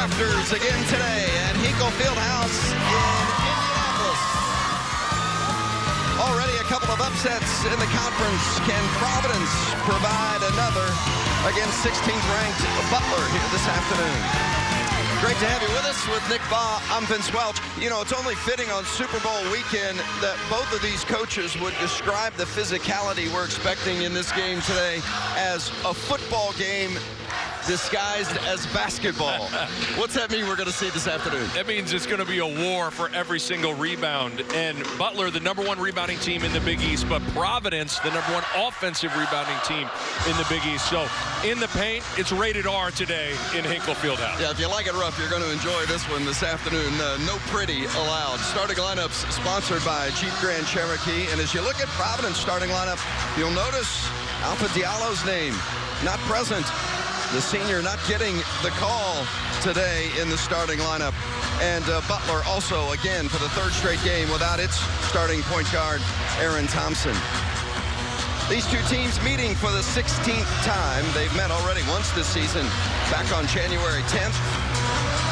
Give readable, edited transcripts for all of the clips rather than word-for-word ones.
rafters again today at Hinkle Fieldhouse in Indianapolis. Already a couple of upsets in the conference. Can Providence provide another against 16th ranked Butler here this afternoon? Great to have you with us with Nick Baugh. I'm Vince Welch. You know, it's only fitting on Super Bowl weekend that both of these coaches would describe the physicality we're expecting in this game today as a football game disguised as basketball. What's that mean we're going to see this afternoon? That means it's going to be a war for every single rebound. And Butler, the #1 rebounding team in the Big East, but Providence, the #1 offensive rebounding team in the Big East. So in the paint, it's rated R today in Hinkle Fieldhouse. Yeah, if you like it rough, you're going to enjoy this one this afternoon. No pretty allowed. Starting lineups sponsored by Jeep Grand Cherokee. And as you look at Providence starting lineup, you'll notice Alpha Diallo's name not present. The senior not getting the call today in the starting lineup. And Butler also, again, for the third straight game without its starting point guard, Aaron Thompson. These two teams meeting for the 16th time. They've met already once this season, back on January 10th.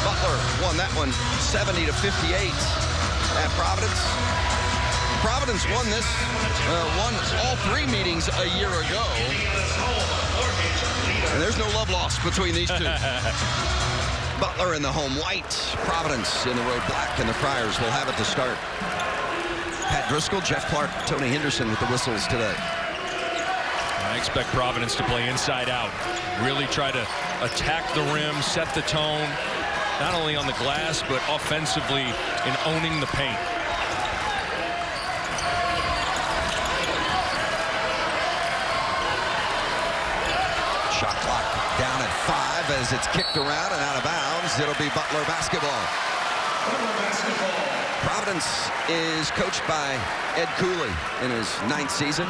Butler won that one 70-58 at Providence. Providence won this, won all three meetings a year ago. And there's no love lost between these two. Butler in the home white, Providence in the road black, and the Friars will have it to start. Pat Driscoll, Jeff Clark, Tony Henderson with the whistles today. I expect Providence to play inside out. Really try to attack the rim, set the tone, not only on the glass, but offensively in owning the paint. Shot clock down at 5 as it's kicked around and out of bounds. It'll be Butler basketball. Providence is coached by Ed Cooley in his 9th season.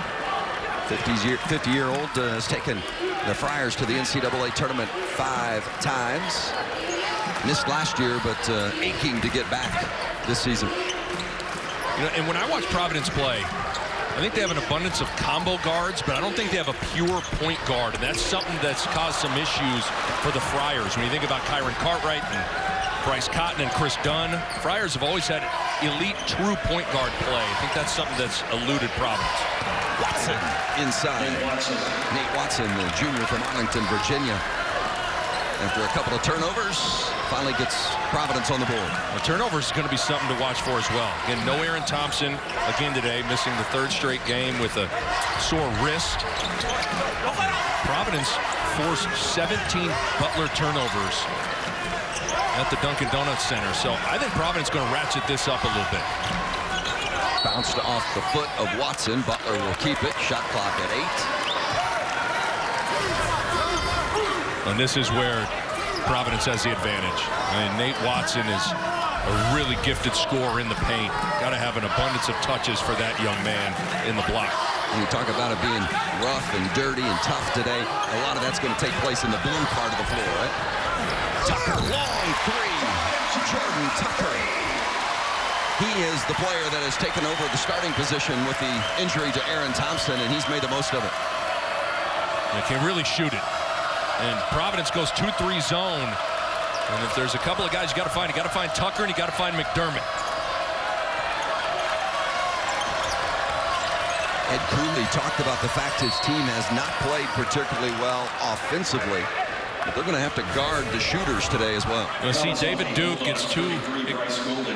50-year-old has taken the Friars to the NCAA tournament 5 times. Missed last year, but aching to get back this season. You know, and when I watch Providence play, I think they have an abundance of combo guards, but I don't think they have a pure point guard, and that's something that's caused some issues for the Friars. When you think about Kyron Cartwright and Bryce Cotton and Chris Dunn, Friars have always had elite true point guard play. I think that's something that's eluded Providence. Watson inside. Nate Watson, the junior from Arlington, Virginia. After a couple of turnovers, finally gets Providence on the board. The turnovers is going to be something to watch for as well. Again, no Aaron Thompson again today, missing the 3rd straight game with a sore wrist. Providence forced 17 Butler turnovers at the Dunkin' Donuts Center. So I think Providence is going to ratchet this up a little bit. Bounced off the foot of Watson. Butler will keep it. Shot clock at 8. And this is where Providence has the advantage. I mean, Nate Watson is a really gifted scorer in the paint. Got to have an abundance of touches for that young man in the block. When you talk about it being rough and dirty and tough today, a lot of that's going to take place in the blue part of the floor, right? Tucker, long three. Jordan Tucker. He is the player that has taken over the starting position with the injury to Aaron Thompson, and he's made the most of it. They can really shoot it. And Providence goes 2-3 zone. And if there's a couple of guys you got to find, Tucker and you got to find McDermott. Ed Cooley talked about the fact his team has not played particularly well offensively, but they're going to have to guard the shooters today as well. You see, David Duke gets too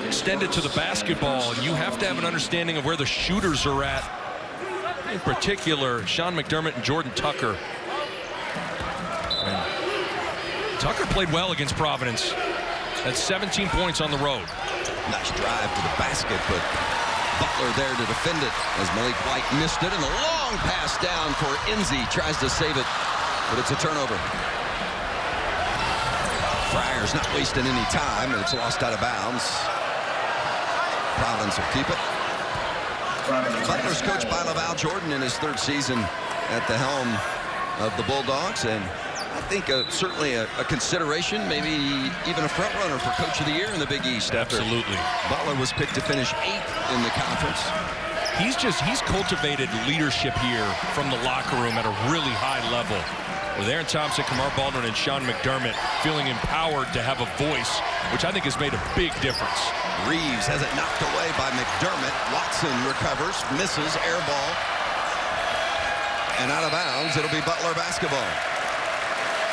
extended to the basketball, and you have to have an understanding of where the shooters are at. In particular, Sean McDermott and Jordan Tucker. And Tucker played well against Providence. Had 17 points on the road. Nice drive to the basket, but Butler there to defend it as Malik White missed it, and a long pass down for Enzi. Tries to save it, but it's a turnover. Friars not wasting any time, and it's lost out of bounds. Providence will keep it. Butler's coached by LaVall Jordan in his 3rd season at the helm of the Bulldogs, and I think certainly a consideration, maybe even a front runner for Coach of the Year in the Big East. Absolutely. Butler was picked to finish 8th in the conference. He's cultivated leadership here from the locker room at a really high level. with Aaron Thompson, Kamar Baldwin, and Sean McDermott feeling empowered to have a voice, which I think has made a big difference. Reeves has it knocked away by McDermott. Watson recovers, misses, air ball. And out of bounds, it'll be Butler basketball.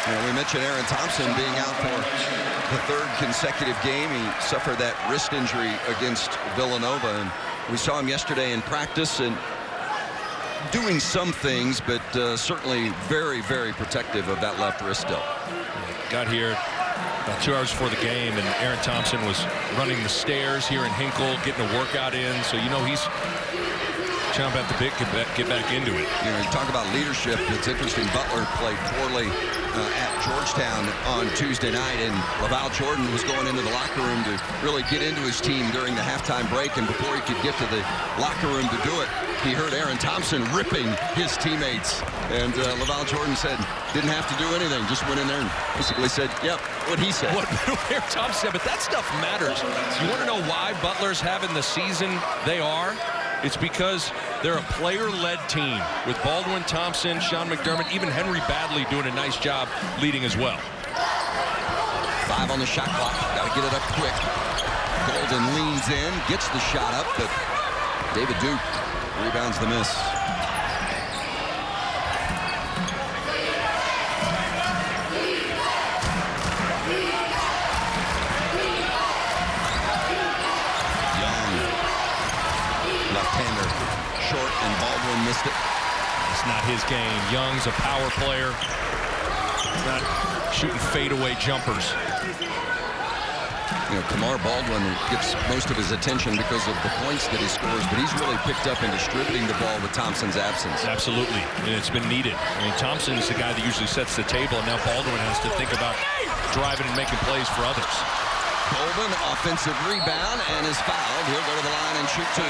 You know, we mentioned Aaron Thompson being out for the third consecutive game. He suffered that wrist injury against Villanova, and we saw him yesterday in practice and doing some things, but certainly very, very protective of that left wrist still. Got here about 2 hours before the game, and Aaron Thompson was running the stairs here in Hinkle, getting a workout in, so you know he's chomping at the bit, get back into it. You know, you talk about leadership. It's interesting. Butler played poorly at Georgetown on Tuesday night, and LaVall Jordan was going into the locker room to really get into his team during the halftime break, and before he could get to the locker room to do it, he heard Aaron Thompson ripping his teammates, and LaVall Jordan said didn't have to do anything, just went in there and basically said, yep, what he said. What Aaron Thompson said, but that stuff matters. You want to know why Butler's having the season they are? It's because they're a player-led team with Baldwin, Thompson, Sean McDermott, even Henry Badley doing a nice job leading as well. 5 on the shot clock. Got to get it up quick. Golden leans in, gets the shot up, but David Duke rebounds the miss. Left-hander short, and Baldwin missed it. It's not his game. Young's a power player. He's not shooting fadeaway jumpers. You know, Kamar Baldwin gets most of his attention because of the points that he scores, but he's really picked up in distributing the ball with Thompson's absence. Absolutely, and it's been needed. I mean, Thompson is the guy that usually sets the table, and now Baldwin has to think about driving and making plays for others. Golden, offensive rebound, and is fouled. He'll go to the line and shoot 2.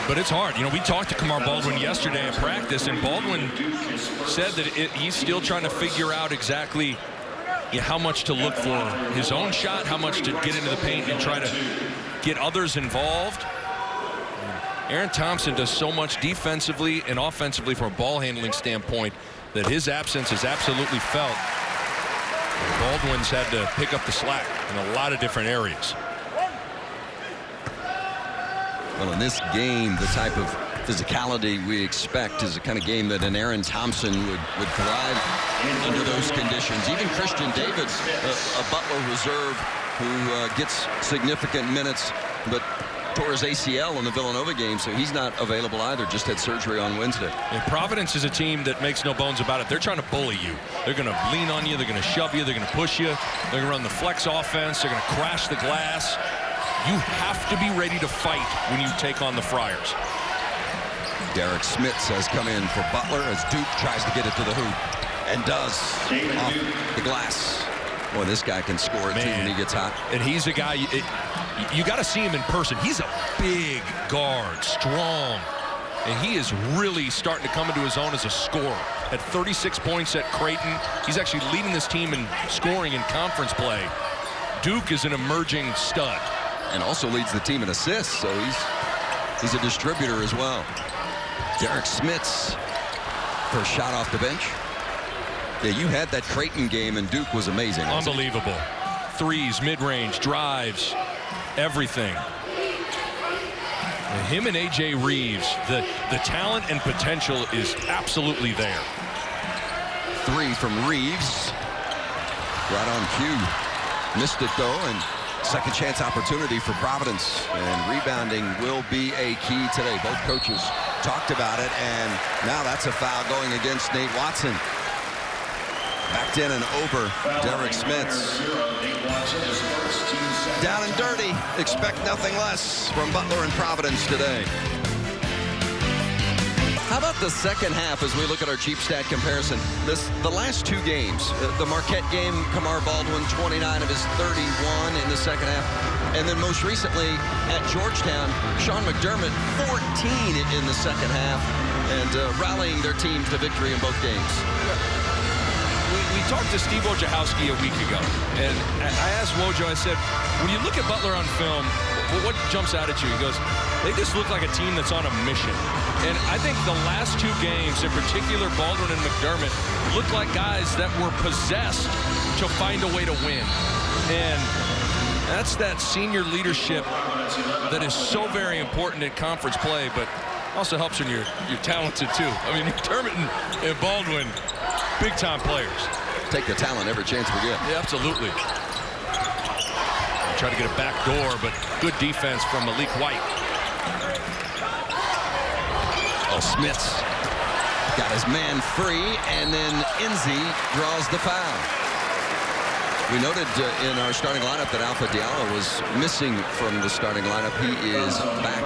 But it's hard. You know, we talked to Kamar Baldwin yesterday in practice, and Baldwin said that he's still trying to figure out exactly how much to look for his own shot, how much to get into the paint and try to get others involved. Aaron Thompson does so much defensively and offensively from a ball handling standpoint that his absence is absolutely felt. Baldwin's had to pick up the slack in a lot of different areas. Well, in this game, the type of physicality we expect is the kind of game that an Aaron Thompson would thrive under those conditions. Even Christian Davis, a Butler reserve who gets significant minutes, but tore his ACL in the Villanova game, so he's not available either. Just had surgery on Wednesday. And Providence is a team that makes no bones about it. They're trying to bully you. They're going to lean on you. They're going to shove you. They're going to push you. They're going to run the flex offense. They're going to crash the glass. You have to be ready to fight when you take on the Friars. Derek Smits has come in for Butler as Duke tries to get it to the hoop and does off the glass. Boy, this guy can score it too when he gets hot. And he's a guy, you got to see him in person. He's a big guard, strong, and he is really starting to come into his own as a scorer. At 36 points at Creighton, he's actually leading this team in scoring in conference play. Duke is an emerging stud. And also leads the team in assists, so he's a distributor as well. Derek Smits, first shot off the bench. Yeah, you had that Creighton game, and Duke was amazing. Unbelievable. Threes, mid-range, drives, everything. And him and A.J. Reeves, the talent and potential is absolutely there. 3 from Reeves. Right on cue. Missed it, though, and second chance opportunity for Providence, and rebounding will be a key today. Both coaches talked about it, and now that's a foul going against Nate Watson. Backed in and over Derek Smits. Down and dirty. Expect nothing less from Butler and Providence today. How about the second half as we look at our cheap stat comparison? The last 2 games, the Marquette game, Kamar Baldwin, 29 of his 31 in the second half. And then most recently at Georgetown, Sean McDermott, 14 in the second half, and rallying their team to victory in both games. We talked to Steve Wojciechowski a week ago, and I asked Wojo, I said, when you look at Butler on film, what jumps out at you? He goes, they just look like a team that's on a mission. And I think the last two games, in particular, Baldwin and McDermott, look like guys that were possessed to find a way to win. And that's that senior leadership that is so very important in conference play, but also helps when you're talented too. I mean, McDermott and Baldwin, big-time players. Take the talent every chance we get. Yeah, absolutely. Try to get a back door, but good defense from Malik White. Oh, Smits got his man free, and then Enzi draws the foul. We noted in our starting lineup that Alpha Diallo was missing from the starting lineup. He is back,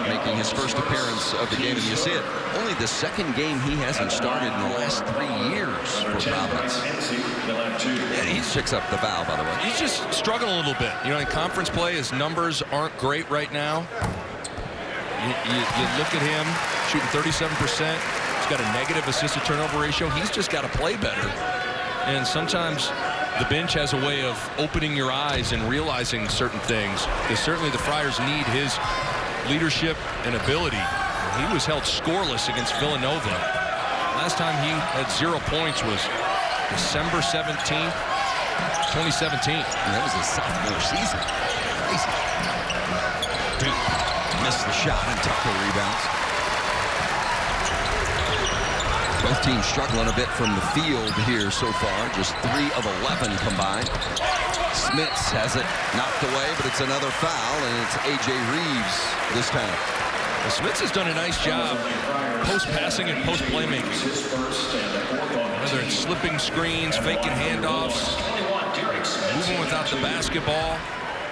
making his first appearance of the game, and you see it. Only the second game he hasn't started in the last 3 years for Providence. And he picks up the foul, by the way. He's just struggling a little bit. You know, in conference play, his numbers aren't great right now. You look at him shooting 37%. He's got a negative assist-to-turnover ratio. He's just got to play better. And sometimes the bench has a way of opening your eyes and realizing certain things. Because certainly the Friars need his leadership and ability. He was held scoreless against Villanova. Last time he had 0 points was December 17th, 2017. And that was his sophomore season. Crazy. Duke missed the shot, and Tucker rebounds. Both teams struggling a bit from the field here so far. Just 3 of 11 combined. Smits has it knocked away, but it's another foul, and it's A.J. Reeves this time. Well, Smits has done a nice job post-passing and post-playmaking. Whether it's slipping screens, faking handoffs, moving without the basketball.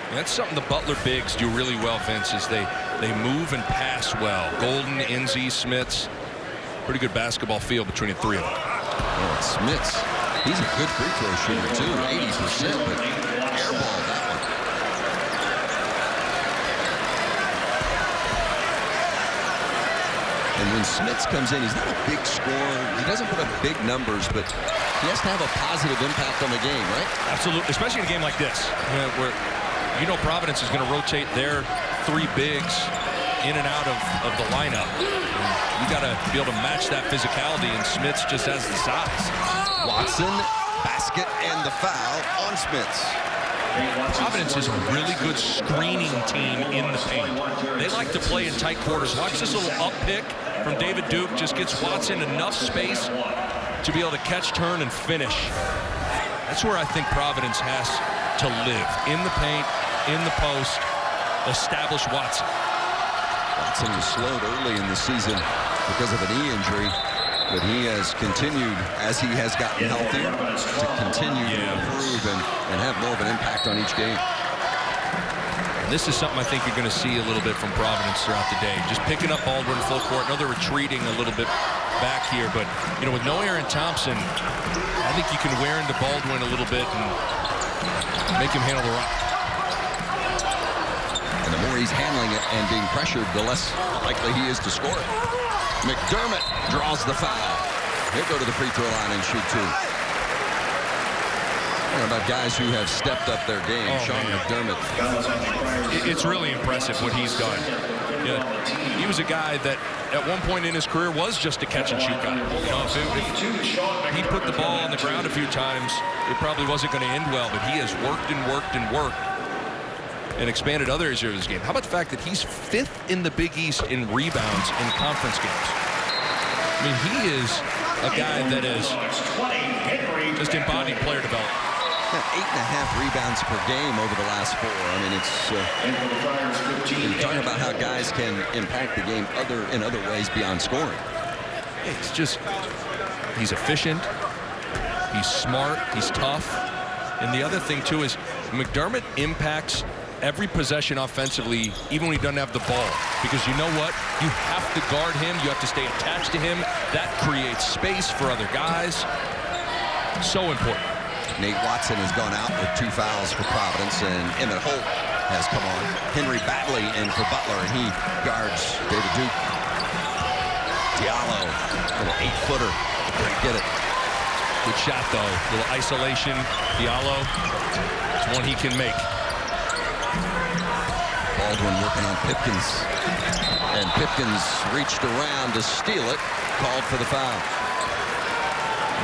And that's something the Butler bigs do really well, Vince, is they move and pass well. Golden, Enzi, Smits. Pretty good basketball feel between the three of them. Oh, Smits, he's a good free throw shooter too, 80%, but airball that one. And when Smits comes in, he's not a big scorer. He doesn't put up big numbers, but he has to have a positive impact on the game, right? Absolutely, especially in a game like this, where you know Providence is going to rotate their 3 bigs in and out of the lineup. You got to be able to match that physicality, and Smits just has the size. Watson, basket, and the foul on Smits. Providence is a really good screening team in the paint. They like to play in tight quarters. Watch this little up pick from David Duke. Just gets Watson enough space to be able to catch, turn, and finish. That's where I think Providence has to live. In the paint, in the post, establish Watson. Watson was slowed early in the season because of a knee injury, but he has continued, as he has gotten healthier, to continue to improve and have more of an impact on each game. And this is something I think you're going to see a little bit from Providence throughout the day. Just picking up Baldwin full court. I know they're retreating a little bit back here, but you know, with no Aaron Thompson, I think you can wear into Baldwin a little bit and make him handle the rock. And the more he's handling it and being pressured, the less likely he is to score it. McDermott draws the foul. He'll go to the free throw line and shoot 2. About guys who have stepped up their game. Sean McDermott. It's really impressive what he's done. Yeah, he was a guy that at one point in his career was just a catch and shoot guy. You know, if he put the ball on the ground a few times, it probably wasn't going to end well, but he has worked and worked and worked and expanded other areas of his game. How about the fact that he's 5th in the Big East in rebounds in conference games? I mean, he is a guy that has just embodied player development. 8.5 rebounds per game over the last 4. I mean, it's you're talking about how guys can impact the game in other ways beyond scoring. It's just, he's efficient, he's smart, he's tough. And the other thing, too, is McDermott impacts every possession offensively, even when he doesn't have the ball. Because you know what? You have to guard him. You have to stay attached to him. That creates space for other guys. So important. Nate Watson has gone out with 2 fouls for Providence, and Emmett Holt has come on. Henry Batley in for Butler, and he guards David Duke. Diallo, little 8-footer. Couldn't get it. Good shot, though. Little isolation. Diallo, it's one he can make. Baldwin working on Pipkins. And Pipkins reached around to steal it. Called for the foul.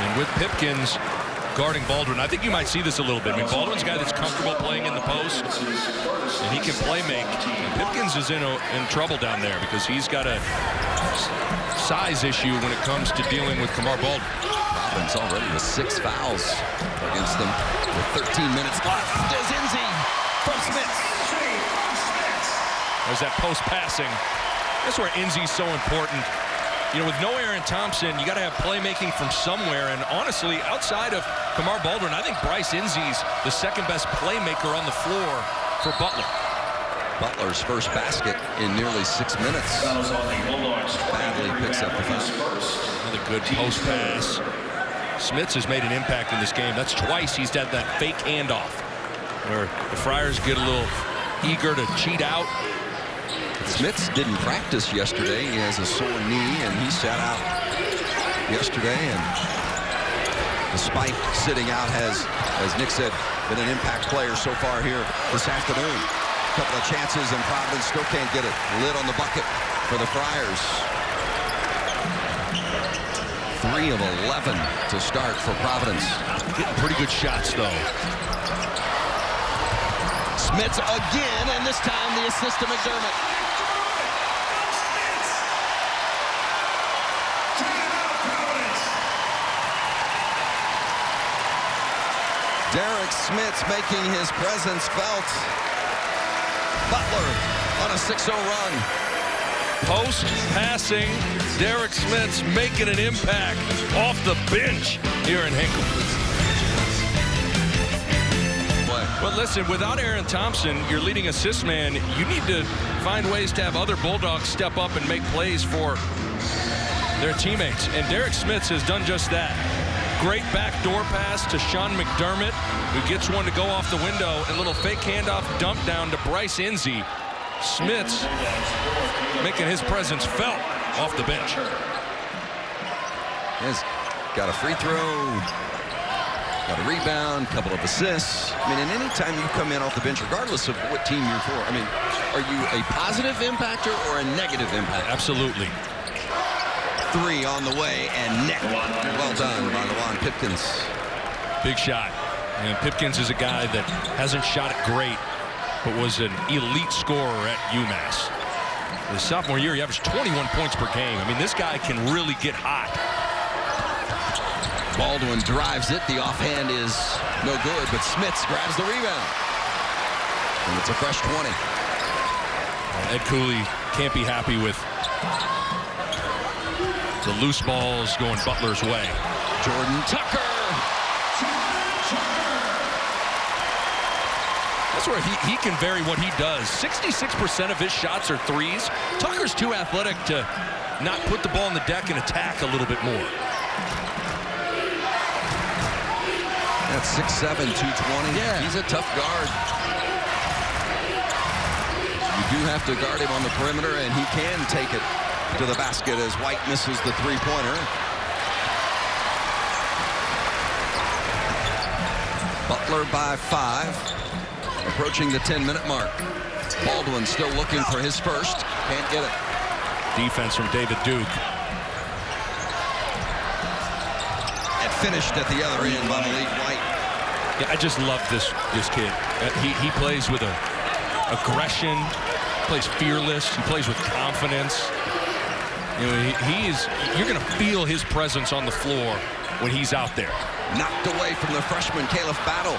And with Pipkins guarding Baldwin, I think you might see this a little bit. I mean, Baldwin's a guy that's comfortable playing in the post, and he can play make. And Pipkins is in trouble down there because he's got a size issue when it comes to dealing with Kamar Baldwin. Providence already with 6 fouls against them with 13 minutes left. Does Enzi from Smith. There's that post passing. That's where Enzi's so important. You know, with no Aaron Thompson, you got to have playmaking from somewhere. And honestly, outside of Kamar Baldwin, I think Bryce Enzi's the second best playmaker on the floor for Butler. Butler's first basket in nearly 6 minutes. Badly picks up the foul. Another good post pass. Smits has made an impact in this game. That's twice he's had that fake handoff where the Friars get a little eager to cheat out. Smits didn't practice yesterday. He has a sore knee, and he sat out yesterday. And despite sitting out, has, as Nick said, been an impact player so far here this afternoon. A couple of chances, and Providence still can't get it. Lid on the bucket for the Friars. 3 of 11 to start for Providence. Getting pretty good shots, though. Smits again, and this time the assist to McDermott. Derek Smits making his presence felt. Butler on a 6-0 run. Post passing, Derek Smits making an impact off the bench here in Hinkle. But listen, without Aaron Thompson, your leading assist man, you need to find ways to have other Bulldogs step up and make plays for their teammates. And Derek Smits has done just that. Great backdoor pass to Sean McDermott, who gets one to go off the window. And a little fake handoff dump down to Bryce Enzi. Smits making his presence felt off the bench. He's got a free throw, got a rebound, couple of assists. I mean, and any time you come in off the bench, regardless of what team you're for, I mean, are you a positive impactor or a negative impact? Absolutely. 3 on the way, and net. Well done by LeVon Pipkins. Big shot. And Pipkins is a guy that hasn't shot it great, but was an elite scorer at UMass. His sophomore year, he averaged 21 points per game. I mean, this guy can really get hot. Baldwin drives it. The offhand is no good, but Smits grabs the rebound. And it's a fresh 20. Ed Cooley can't be happy with the loose balls going Butler's way. Jordan Tucker. That's where he can vary what he does. 66% of his shots are threes. Tucker's too athletic to not put the ball on the deck and attack a little bit more. That's 6'7", 220. Yeah. He's a tough guard. You do have to guard him on the perimeter, and he can take it to the basket as White misses the three-pointer. Butler by 5. Approaching the 10-minute mark. Baldwin still looking for his first. Can't get it. Defense from David Duke. And finished at the other end by Malik White. Yeah, I just love this kid. He plays with aggression. Plays fearless. He plays with confidence. You know, you're going to feel his presence on the floor when he's out there. Knocked away from the freshman Caleb Battle.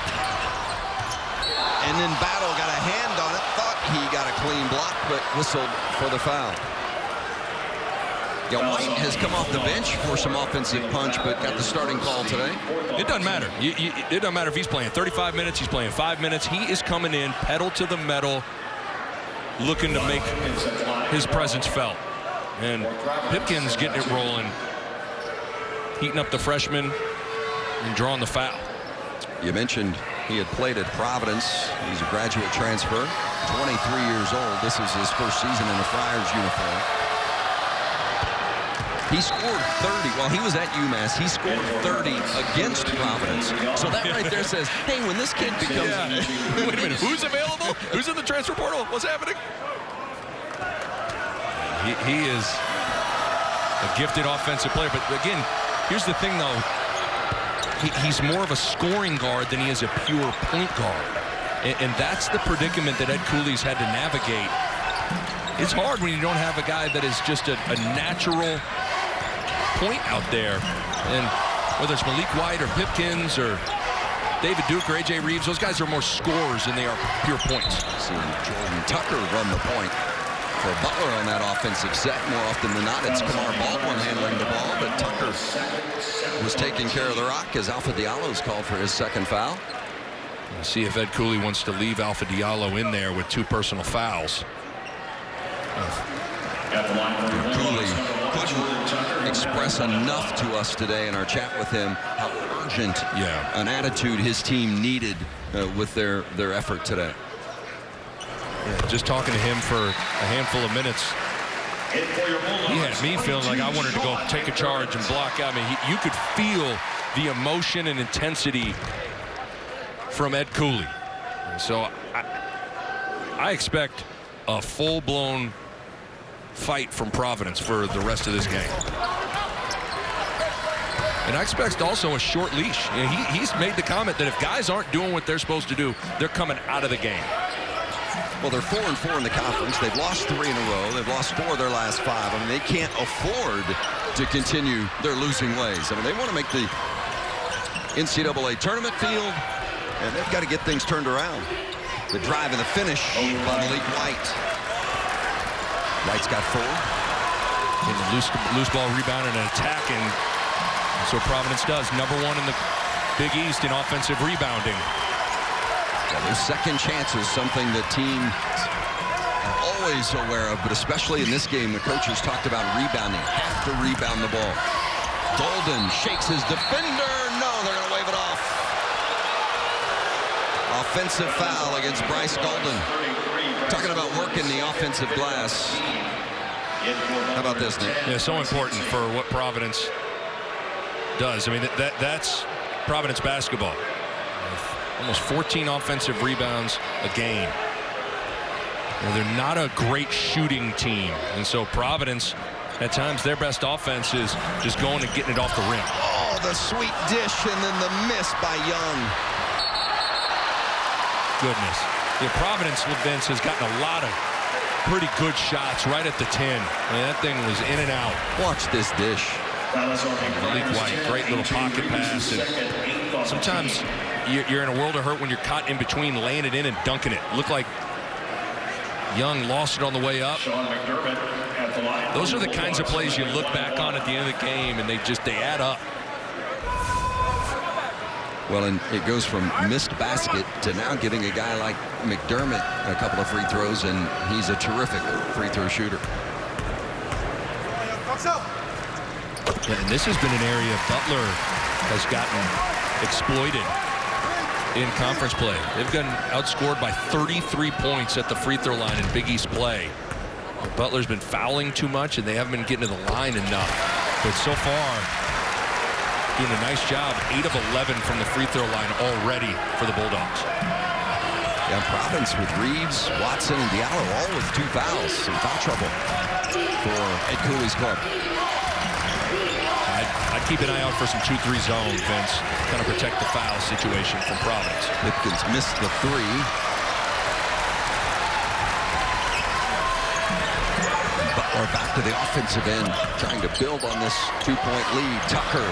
And then Battle got a hand on it. Thought he got a clean block, but whistled for the foul. Yeah, White has come off the bench for some offensive punch, but got the starting call today. It doesn't matter. It doesn't matter if he's playing 35 minutes, he's playing 5 minutes. He is coming in, pedal to the metal, looking to make his presence felt. And Pipkins getting it rolling, heating up the freshman and drawing the foul. You mentioned he had played at Providence. He's a graduate transfer, 23 years old. This is his first season in a Friars uniform. He scored 30 while he was at UMass. He scored 30 against Providence. So that right there says, hey, when this kid becomes... Wait a minute, who's available? Who's in the transfer portal? What's happening? He is a gifted offensive player. But again, here's the thing, though. He's more of a scoring guard than he is a pure point guard. And that's the predicament that Ed Cooley's had to navigate. It's hard when you don't have a guy that is just a natural point out there. And whether it's Malik White or Pipkins or David Duke or A.J. Reeves, those guys are more scorers than they are pure points. Seeing Jordan Tucker run the point for Butler on that offensive set. More often than not, it's Kamar Baldwin handling the ball, but Tucker was taking care of the rock as Alpha Diallo's called for his second foul. We'll see if Ed Cooley wants to leave Alpha Diallo in there with 2 personal fouls. Cooley couldn't express enough to us today in our chat with him how urgent an attitude his team needed with their effort today. Yeah, just talking to him for a handful of minutes, he had me feeling like I wanted to go take a charge and block out. I mean, you could feel the emotion and intensity from Ed Cooley. And so I expect a full-blown fight from Providence for the rest of this game. And I expect also a short leash. You know, he's made the comment that if guys aren't doing what they're supposed to do, they're coming out of the game. Well, they're 4-4 in the conference. They've lost 3 in a row. They've lost 4 of their last 5. I mean, they can't afford to continue their losing ways. I mean, they want to make the NCAA tournament field, and they've got to get things turned around. The drive and the finish by Malik White. White's got 4. In the loose ball rebound and an attack, and that's what Providence does. #1 in the Big East in offensive rebounding. Well, those second chances, something that teams are always aware of, but especially in this game, the coaches talked about rebounding. Have to rebound the ball. Golden shakes his defender. No, they're going to wave it off. Offensive foul against Bryce Golden. Talking about working the offensive glass. How about this, Nick? Yeah, so important for what Providence does. I mean, that's Providence basketball. Almost 14 offensive rebounds a game. And they're not a great shooting team. And so Providence, at times, their best offense is just going and getting it off the rim. Oh, the sweet dish and then the miss by Young. Goodness. Yeah, Providence, Vince, has gotten a lot of pretty good shots right at the 10. I mean, that thing was in and out. Watch this dish. Malik White, great little pocket pass. And sometimes you're in a world of hurt when you're caught in between laying it in and dunking it. Looked like Young lost it on the way up. Those are the kinds of plays you look back on at the end of the game, and they add up. Well, and it goes from missed basket to now giving a guy like McDermott a couple of free throws, and he's a terrific free throw shooter. Yeah, and this has been an area Butler has gotten exploited in conference play. They've gotten outscored by 33 points at the free throw line in Big East play. Butler's been fouling too much, and they haven't been getting to the line enough. But so far, doing a nice job. 8 of 11 from the free throw line already for the Bulldogs. Yeah, Providence with Reeves, Watson, and Diallo all with 2 fouls. Some foul trouble for Ed Cooley's club. I'd keep an eye out for some 2-3 zone, Vince. Kind of protect the foul situation from Providence. Pipkins missed the 3. Butler back to the offensive end, trying to build on this 2-point lead. Tucker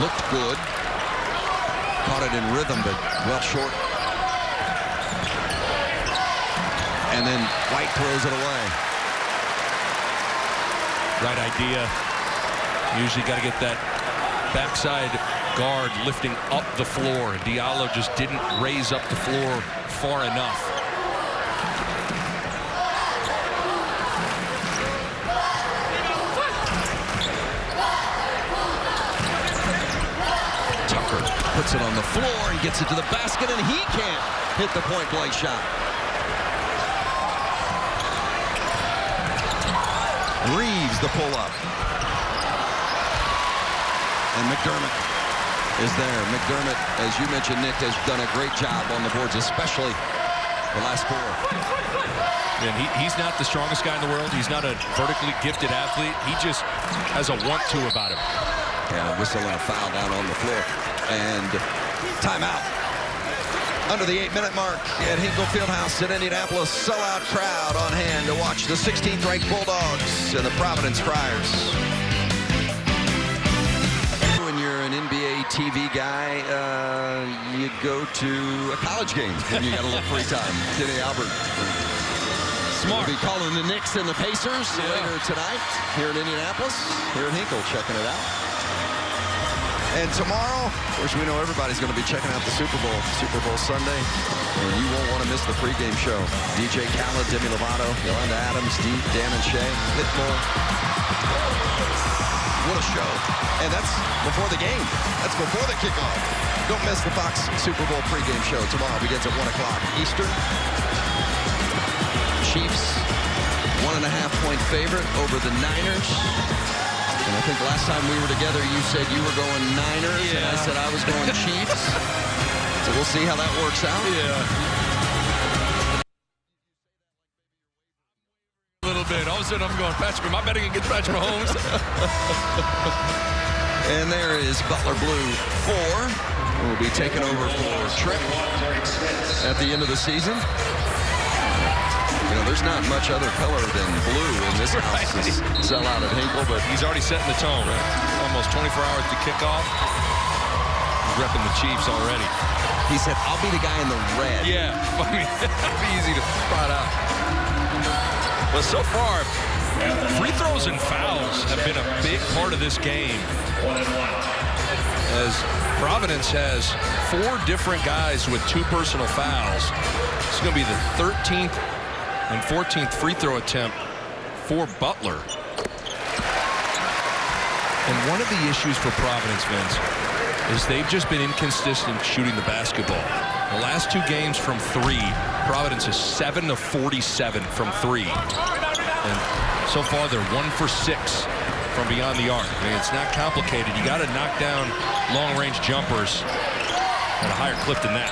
looked good. Caught it in rhythm, but well short. And then White throws it away. Right idea. Usually got to get that backside guard lifting up the floor. Diallo just didn't raise up the floor far enough. Tucker puts it on the floor and gets it to the basket, and he can't hit the point-blank shot. Reeves the pull-up. And McDermott is there. McDermott, as you mentioned, Nick, has done a great job on the boards, especially the last 4. And he's not the strongest guy in the world. He's not a vertically gifted athlete. He just has a want-to about him. Yeah, whistle and a foul down on the floor. And timeout. Under the 8-minute mark at Hinkle Fieldhouse in Indianapolis. Sellout crowd on hand to watch the 16th-ranked Bulldogs and the Providence Friars. When you're an NBA TV guy, you go to a college game and you got a little free time. Kenny Albert. Smart. We'll be calling the Knicks and the Pacers later tonight here in Indianapolis. Here in Hinkle, checking it out. And tomorrow, of course, we know everybody's going to be checking out the Super Bowl Sunday. And you won't want to miss the pregame show. DJ Khaled, Demi Lovato, Yolanda Adams, Dan and Shay, Pitbull. What a show. And that's before the game. That's before the kickoff. Don't miss the Fox Super Bowl pregame show tomorrow. Begins at 1 o'clock Eastern. Chiefs, 1.5-point favorite over the Niners. And I think last time we were together, you said you were going Niners, and I said I was going Chiefs. So we'll see how that works out. A little bit. All of a sudden, I'm going, Patrick, am I betting against Patrick Mahomes? And there is Butler Blue 4. Will be taking over for Tripp at the end of the season. You know, there's not much other color than blue in this house. Sell out at Hinkle, but he's already setting the tone. Almost 24 hours to kick off. He's repping the Chiefs already. He said, I'll be the guy in the red. Yeah, I mean, it'd be easy to spot out. But so far, free throws and fouls have been a big part of this game. As Providence has 4 different guys with 2 personal fouls. It's going to be the 13th and 14th free throw attempt for Butler. And one of the issues for Providence, Vince, is they've just been inconsistent shooting the basketball. The last 2 games from 3, Providence is 7 of 47 from 3. And so far they're 1 for 6 from beyond the arc. I mean, it's not complicated. You got to knock down long-range jumpers at a higher clip than that.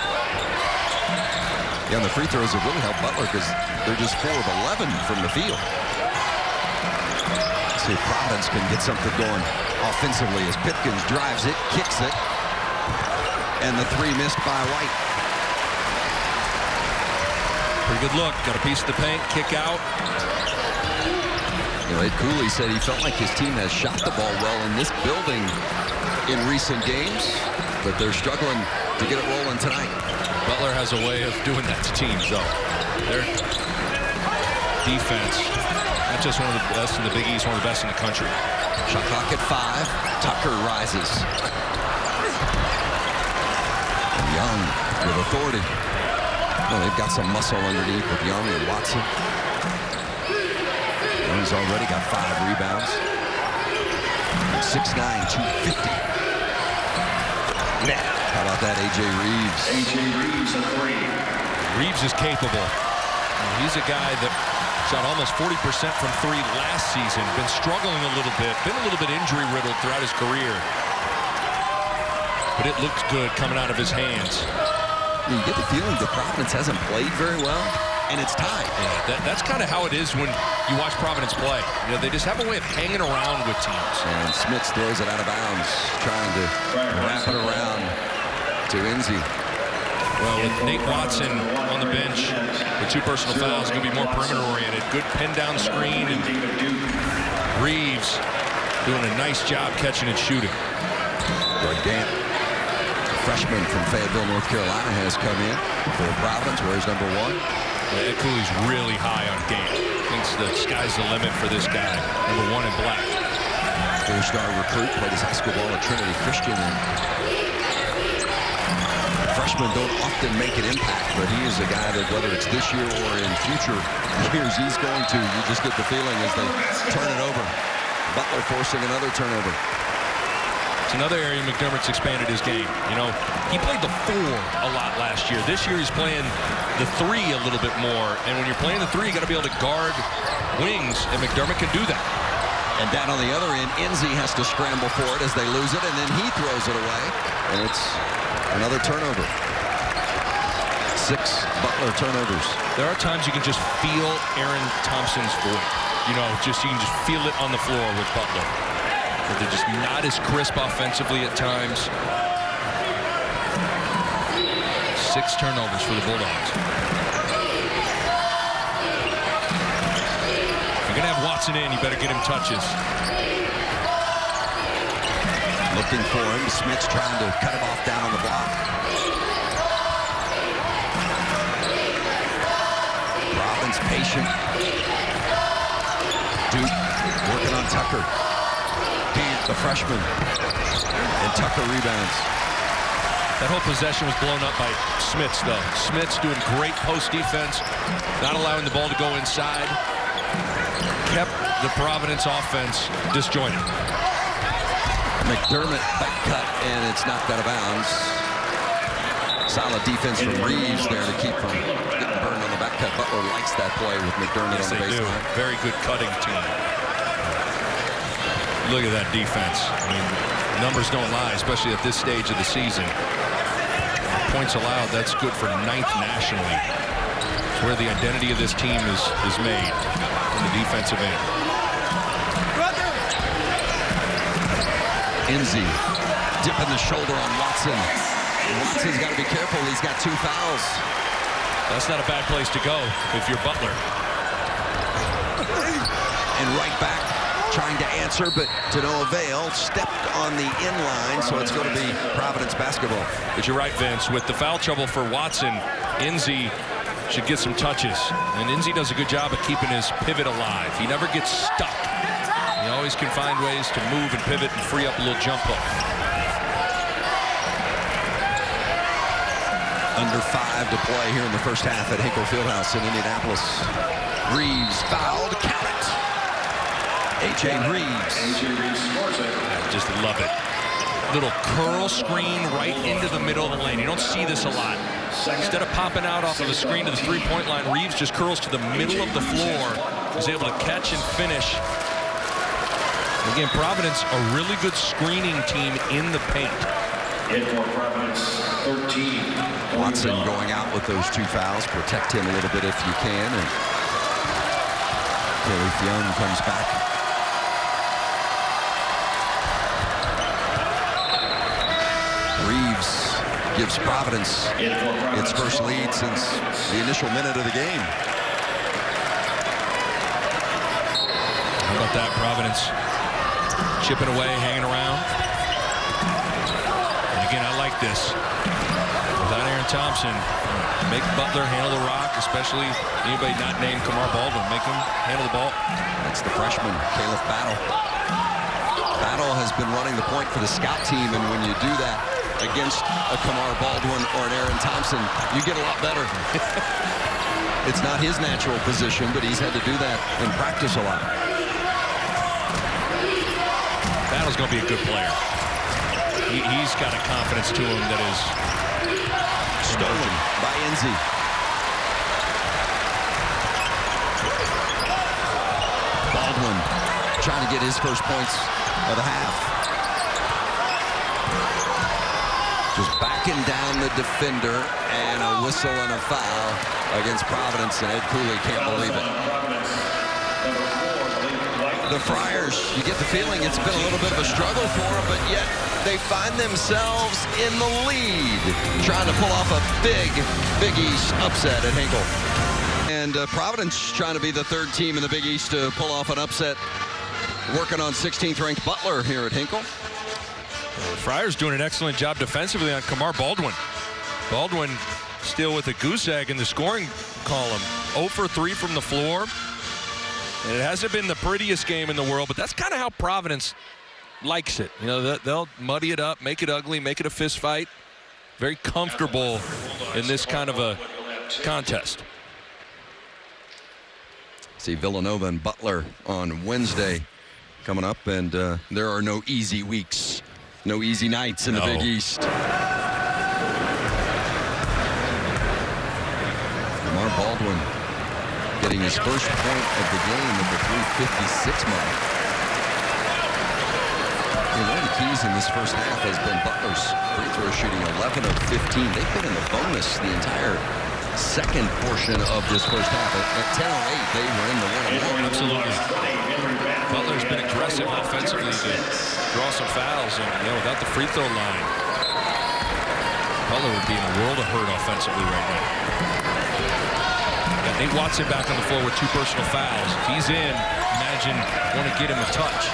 Yeah, and the free throws have really helped Butler because they're just 4 of 11 from the field. See if Providence can get something going offensively as Pipkins drives it, kicks it, and the 3 missed by White. Pretty good look. Got a piece of the paint, kick out. You know, Ed Cooley said he felt like his team has shot the ball well in this building in recent games, but they're struggling to get it rolling tonight. Butler has a way of doing that to teams, though. Their defense, not just one of the best in the Big East, one of the best in the country. Shot clock at 5. Tucker rises. And Young with authority. Well, they've got some muscle underneath with Young and Watson. Young's already got 5 rebounds. 6'9", 250. Net. How about that, A.J. Reeves? A.J. Reeves at 3. Reeves is capable. He's a guy that shot almost 40% from 3 last season. Been struggling a little bit. Been a little bit injury-riddled throughout his career. But it looks good coming out of his hands. You get the feeling that Providence hasn't played very well, and it's tied. Yeah, that's kind of how it is when you watch Providence play. You know, they just have a way of hanging around with teams. And Smits throws it out of bounds, trying to wrap it around to Enzi. Well, with Nate Watson on the bench with 2 personal fouls, going to be more perimeter-oriented. Good pin-down screen, and Reeves doing a nice job catching and shooting. Greg Gant, freshman from Fayetteville, North Carolina, has come in for Providence, where he's number 1. Ed Cooley's really high on Gant. Thinks the sky's the limit for this guy. Number 1 in black. 4-star recruit, played his high school ball at Trinity Christian. And freshmen don't often make an impact, but he is a guy that, whether it's this year or in future years, he's going to. You just get the feeling as they turn it over. Butler forcing another turnover. It's another area McDermott's expanded his game. You know, he played the 4 a lot last year. This year he's playing the 3 a little bit more. And when you're playing the 3, you got to be able to guard wings, and McDermott can do that. And down on the other end, Enzi has to scramble for it as they lose it, and then he throws it away. And it's another turnover. 6 Butler turnovers. There are times you can just feel Aaron Thompson's void. You know, you can just feel it on the floor with Butler. But they're just not as crisp offensively at times. 6 turnovers for the Bulldogs. You're going to have Watson in, you better get him touches. Looking for him. Smith's trying to cut him off down on the block. Robbins patient. Duke working on Tucker. Gant, the freshman. And Tucker rebounds. That whole possession was blown up by Smits, though. Smits doing great post defense, not allowing the ball to go inside. Kept the Providence offense disjointed. McDermott back cut, and it's knocked out of bounds. Solid defense from Reeves there to keep from getting burned on the back cut. Butler likes that play with McDermott on the baseline. Very good cutting team. Look at that defense. I mean, numbers don't lie, especially at this stage of the season. Points allowed, that's good for 9th nationally. It's where the identity of this team is made in the defensive end. Enzi dipping the shoulder on Watson. Watson's got to be careful. He's got 2 fouls. That's not a bad place to go if you're Butler. And right back, trying to answer, but to no avail. Stepped on the inline, so it's going to be Providence basketball. But you're right, Vince. With the foul trouble for Watson, Enzi should get some touches. And Enzi does a good job of keeping his pivot alive. He never gets stuck. He always can find ways to move and pivot and free up a little jump hook. Under 5 to play here in the first half at Hinkle Fieldhouse in Indianapolis. Reeves fouled, count it. A.J. Reeves. Just love it. Little curl screen right into the middle of the lane. You don't see this a lot. Instead of popping out off of the screen to the three-point line, Reeves just curls to the middle of the floor. Is able to catch and finish. Again, Providence, a really good screening team in the paint. Watson going out with those 2 fouls. Protect him a little bit if you can. And Khalif Young comes back. Reeves gives Providence its first lead since the initial minute of the game. How about that, Providence? Chipping away, hanging around. And again, I like this. Without Aaron Thompson, make Butler handle the rock, especially anybody not named Kamar Baldwin. Make him handle the ball. That's the freshman, Caleb Battle. Battle has been running the point for the scout team, and when you do that against a Kamar Baldwin or an Aaron Thompson, you get a lot better. It's not his natural position, but he's had to do that in practice a lot. Battle's going to be a good player. He's got a confidence to him that is stolen by Enzi. Baldwin trying to get his first points of the half. Just backing down the defender, and a whistle and a foul against Providence, and Ed Cooley can't believe it. The Friars, you get the feeling it's been a little bit of a struggle for them, but yet they find themselves in the lead, trying to pull off a Big East upset at Hinkle. And Providence trying to be the 3rd team in the Big East to pull off an upset, working on 16th ranked Butler here at Hinkle. The Friars doing an excellent job defensively on Kamar Baldwin. Baldwin still with a goose egg in the scoring column. 0 for 3 from the floor. And it hasn't been the prettiest game in the world, but that's kind of how Providence likes it. You know, they'll muddy it up, make it ugly, make it a fist fight. Very comfortable in this kind of a contest. See Villanova and Butler on Wednesday coming up, and there are no easy weeks, no easy nights in the Big East. Kamar Baldwin getting his first point of the game at the 3:56 mark. One of the keys in this first half has been Butler's free throw shooting, 11 of 15. They've been in the bonus the entire second portion of this first half. At 10:08, they were in the one. Absolutely. Butler's been aggressive offensively to draw some fouls, and without the free throw line, Butler would be in a world of hurt offensively right now. Got Nate Watson back on the floor with 2 personal fouls. If he's in, imagine want to get him a touch.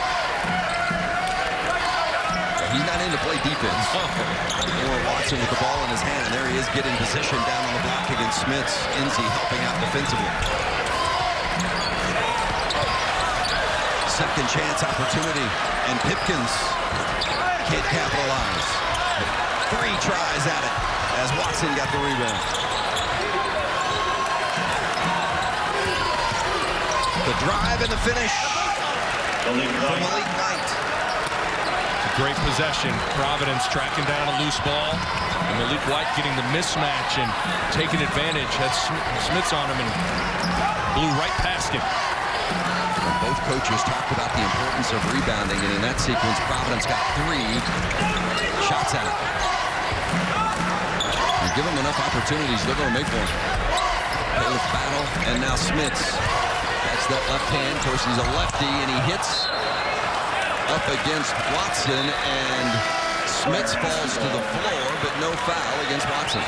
He's not in to play defense. Or Watson with the ball in his hand, and there he is getting position down on the block against Smits. Enzi helping out defensively. Second chance opportunity, and Pipkins can't capitalize. 3 tries at it as Watson got the rebound. The drive and the finish for Malik Knight. Great possession. Providence tracking down a loose ball. And Malik White getting the mismatch and taking advantage. Had Smits on him and blew right past him. Both coaches talked about the importance of rebounding, and in that sequence, Providence got 3 shots out. You give them enough opportunities, they're going to make one. Bailiff battle, and now Smits. That's that left hand. Of course, he's a lefty, and he hits up against Watson, and Smits falls to the floor, but no foul against Watson.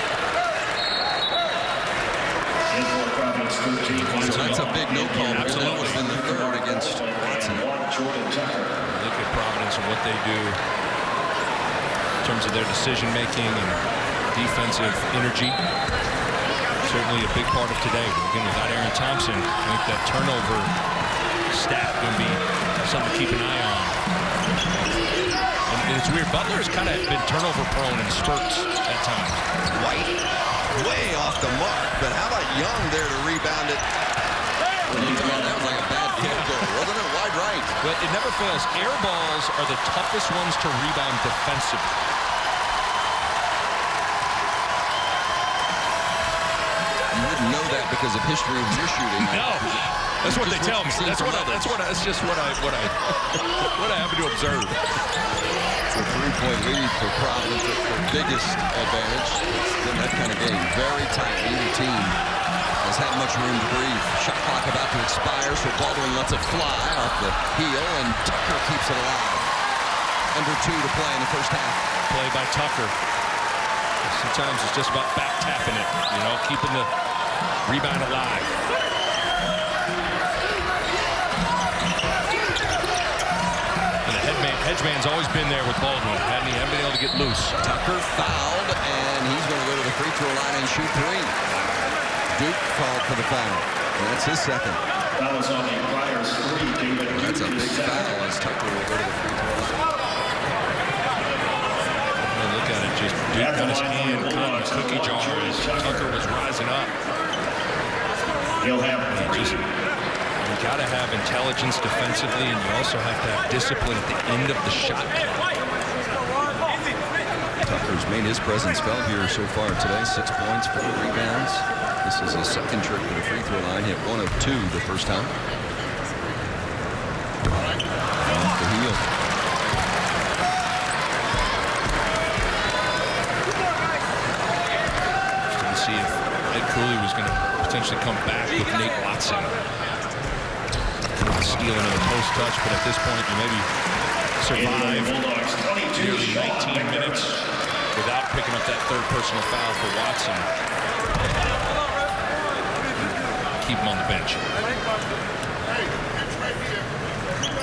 So that's a big no call. That would have been the 3rd against Watson. Look at Providence and what they do in terms of their decision making and defensive energy. Certainly a big part of today. Again, without Aaron Thompson, I think that turnover stat going to be something to keep an eye on. And it's weird. Butler has kind of been turnover prone in spurts at times. White way off the mark, but how about Young there to rebound it? That was like a bad field goal, wasn't it? Wide right. Well, it never fails. Air balls are the toughest ones to rebound defensively. You wouldn't know that because of history of your shooting. No. That's what they tell me. That's just what I happen to observe. It's a 3-point lead for Providence. It's their biggest advantage. It's been that kind of game. Very tight. Neither team has had much room to breathe. Shot clock about to expire, so Baldwin lets it fly off the heel, and Tucker keeps it alive. Under 2 to play in the first half. Play by Tucker. Sometimes it's just about back tapping it, keeping the rebound alive. Hedgeman's always been there with Baldwin. Hadn't been able to get loose. Tucker fouled, and he's going to go to the free throw line and shoot 3. Duke called for the foul, and that's his second. That was on the Friars 3. That's a big foul as Tucker will go to the free throw line. Well, look at it. Just Duke got his hand caught in a cookie jar as Tucker was rising up. He'll have You got to have intelligence defensively, and you also have to have discipline at the end of the shot. Tucker's made his presence felt here so far today. 6 points, 4 rebounds. This is his second trip to the free throw line. Hit 1 of 2 the first time. Off the heel. Just to see if Ed Cooley was going to potentially come back with Nate Watson. Stealing another post touch, but at this point you maybe survive nearly 19 minutes without picking up that 3rd personal foul for Watson. Keep him on the bench.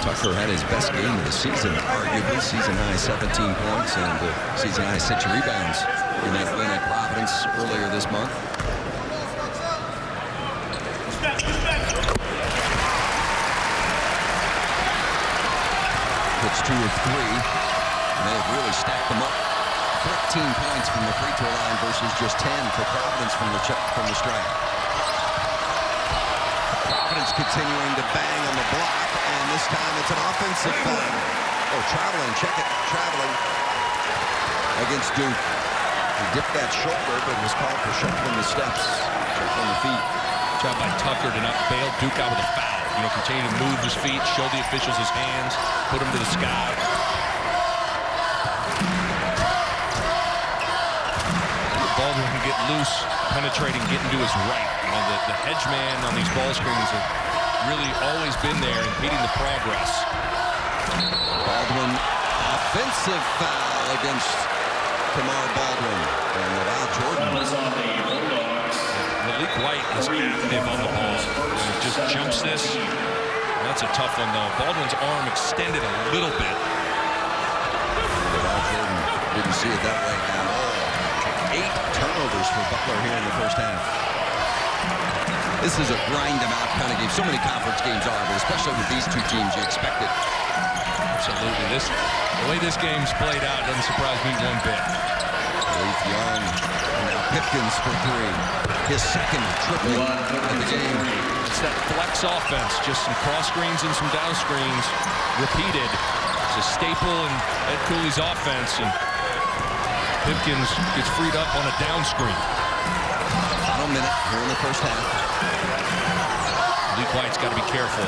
Tucker had his best game of the season, arguably. Season high 17 points and season high 6 rebounds in that win at Providence earlier this month. Hits 2 of 3. And they have really stacked them up. 14 points from the free throw line versus just 10 for Providence from the stripe. Providence continuing to bang on the block, and this time it's an offensive foul. Oh, traveling, check it, traveling against Duke. He dipped that shoulder, but was called for shuffling the steps, shuffling the feet. Job by Tucker to not bail Duke out with a foul. Continue to move his feet, show the officials his hands, put him to the sky. Baldwin can get loose, penetrating, get into his right. The hedge man on these ball screens have really always been there, impeding the progress. Baldwin, offensive foul against Kamar Baldwin. And without Jordan. Malik White is active on the ball. He just jumps this. That's a tough one, though. Baldwin's arm extended a little bit. Without Jordan, didn't see it that way at all. 8 turnovers for Butler here in the first half. This is a grind-them-out kind of game. So many conference games are, but especially with these two teams, you expect it. Absolutely. The way this game's played out doesn't surprise me one bit. Leaf Young, and now Pipkins for 3. His second triple of the game. It's that flex offense, just some cross screens and some down screens repeated. It's a staple in Ed Cooley's offense, and Pipkins gets freed up on a down screen. Final minute here in the first half. Malik White's got to be careful.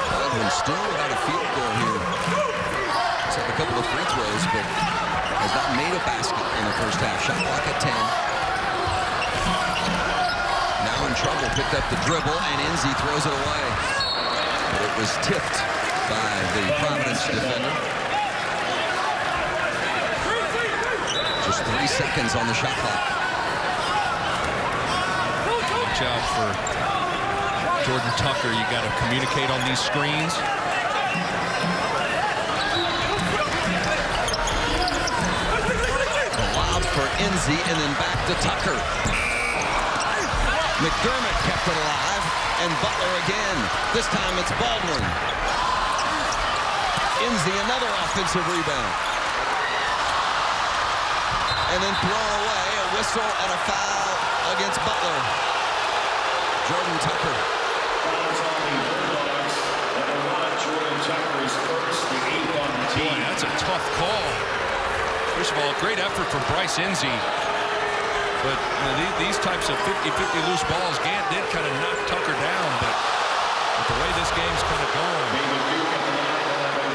Baldwin still without a field goal here. He's had a couple of free throws, but has not made a basket in the first half. Shot clock at 10. Now in trouble, picked up the dribble, and Enzi throws it away. But it was tipped by the Providence defender. Just 3 seconds on the shot clock. Watch out for Jordan Tucker. You got to communicate on these screens. A lob for Enzi, and then back to Tucker. McDermott kept it alive, and Butler again. This time it's Baldwin. Enzi, another offensive rebound. And then thrown away, a whistle and a foul against Butler. Jordan Tucker. Boy, that's a tough call. First of all, great effort from Bryce Enzi. But these types of 50-50 loose balls, Gant did kind of knock Tucker down, but with the way this game's kind of going,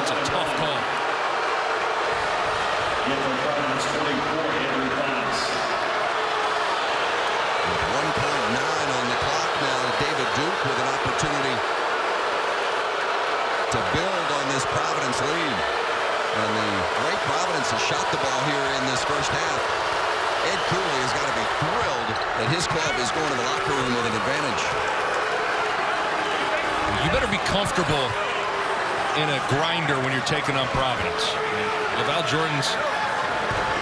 it's a tough call. 1.9 on the clock now. David Duke with an opportunity to build on this Providence lead. And the way Providence has shot the ball here in this first half, Ed Cooley has got to be thrilled that his club is going to the locker room with an advantage. You better be comfortable in a grinder when you're taking on Providence. LaVall Jordan's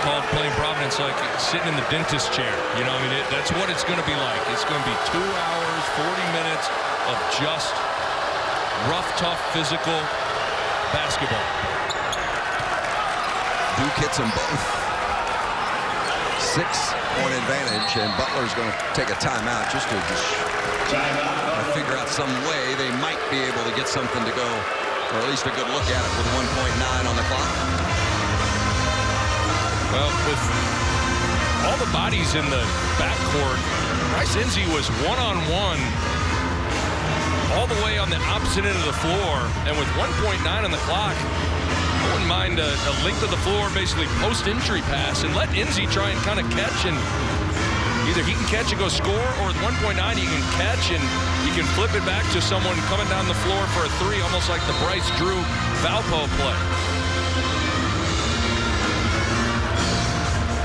called playing Providence like sitting in the dentist chair. You know, I mean, that's what it's going to be like. It's going to be 2 hours, 40 minutes of just rough, tough, physical basketball. Duke hits them both. 6-point advantage, and Butler's going to take a timeout just to figure out some way they might be able to get something to go, or at least a good look at it with 1.9 on the clock. Well, with all the bodies in the backcourt, Bryce Enzi was one-on-one all the way on the opposite end of the floor, and with 1.9 on the clock, I wouldn't mind a length of the floor, basically post-injury pass, and let Enzi try and kind of catch, and either he can catch and go score, or with 1.9 he can catch and he can flip it back to someone coming down the floor for a 3, almost like the Bryce Drew Valpo play.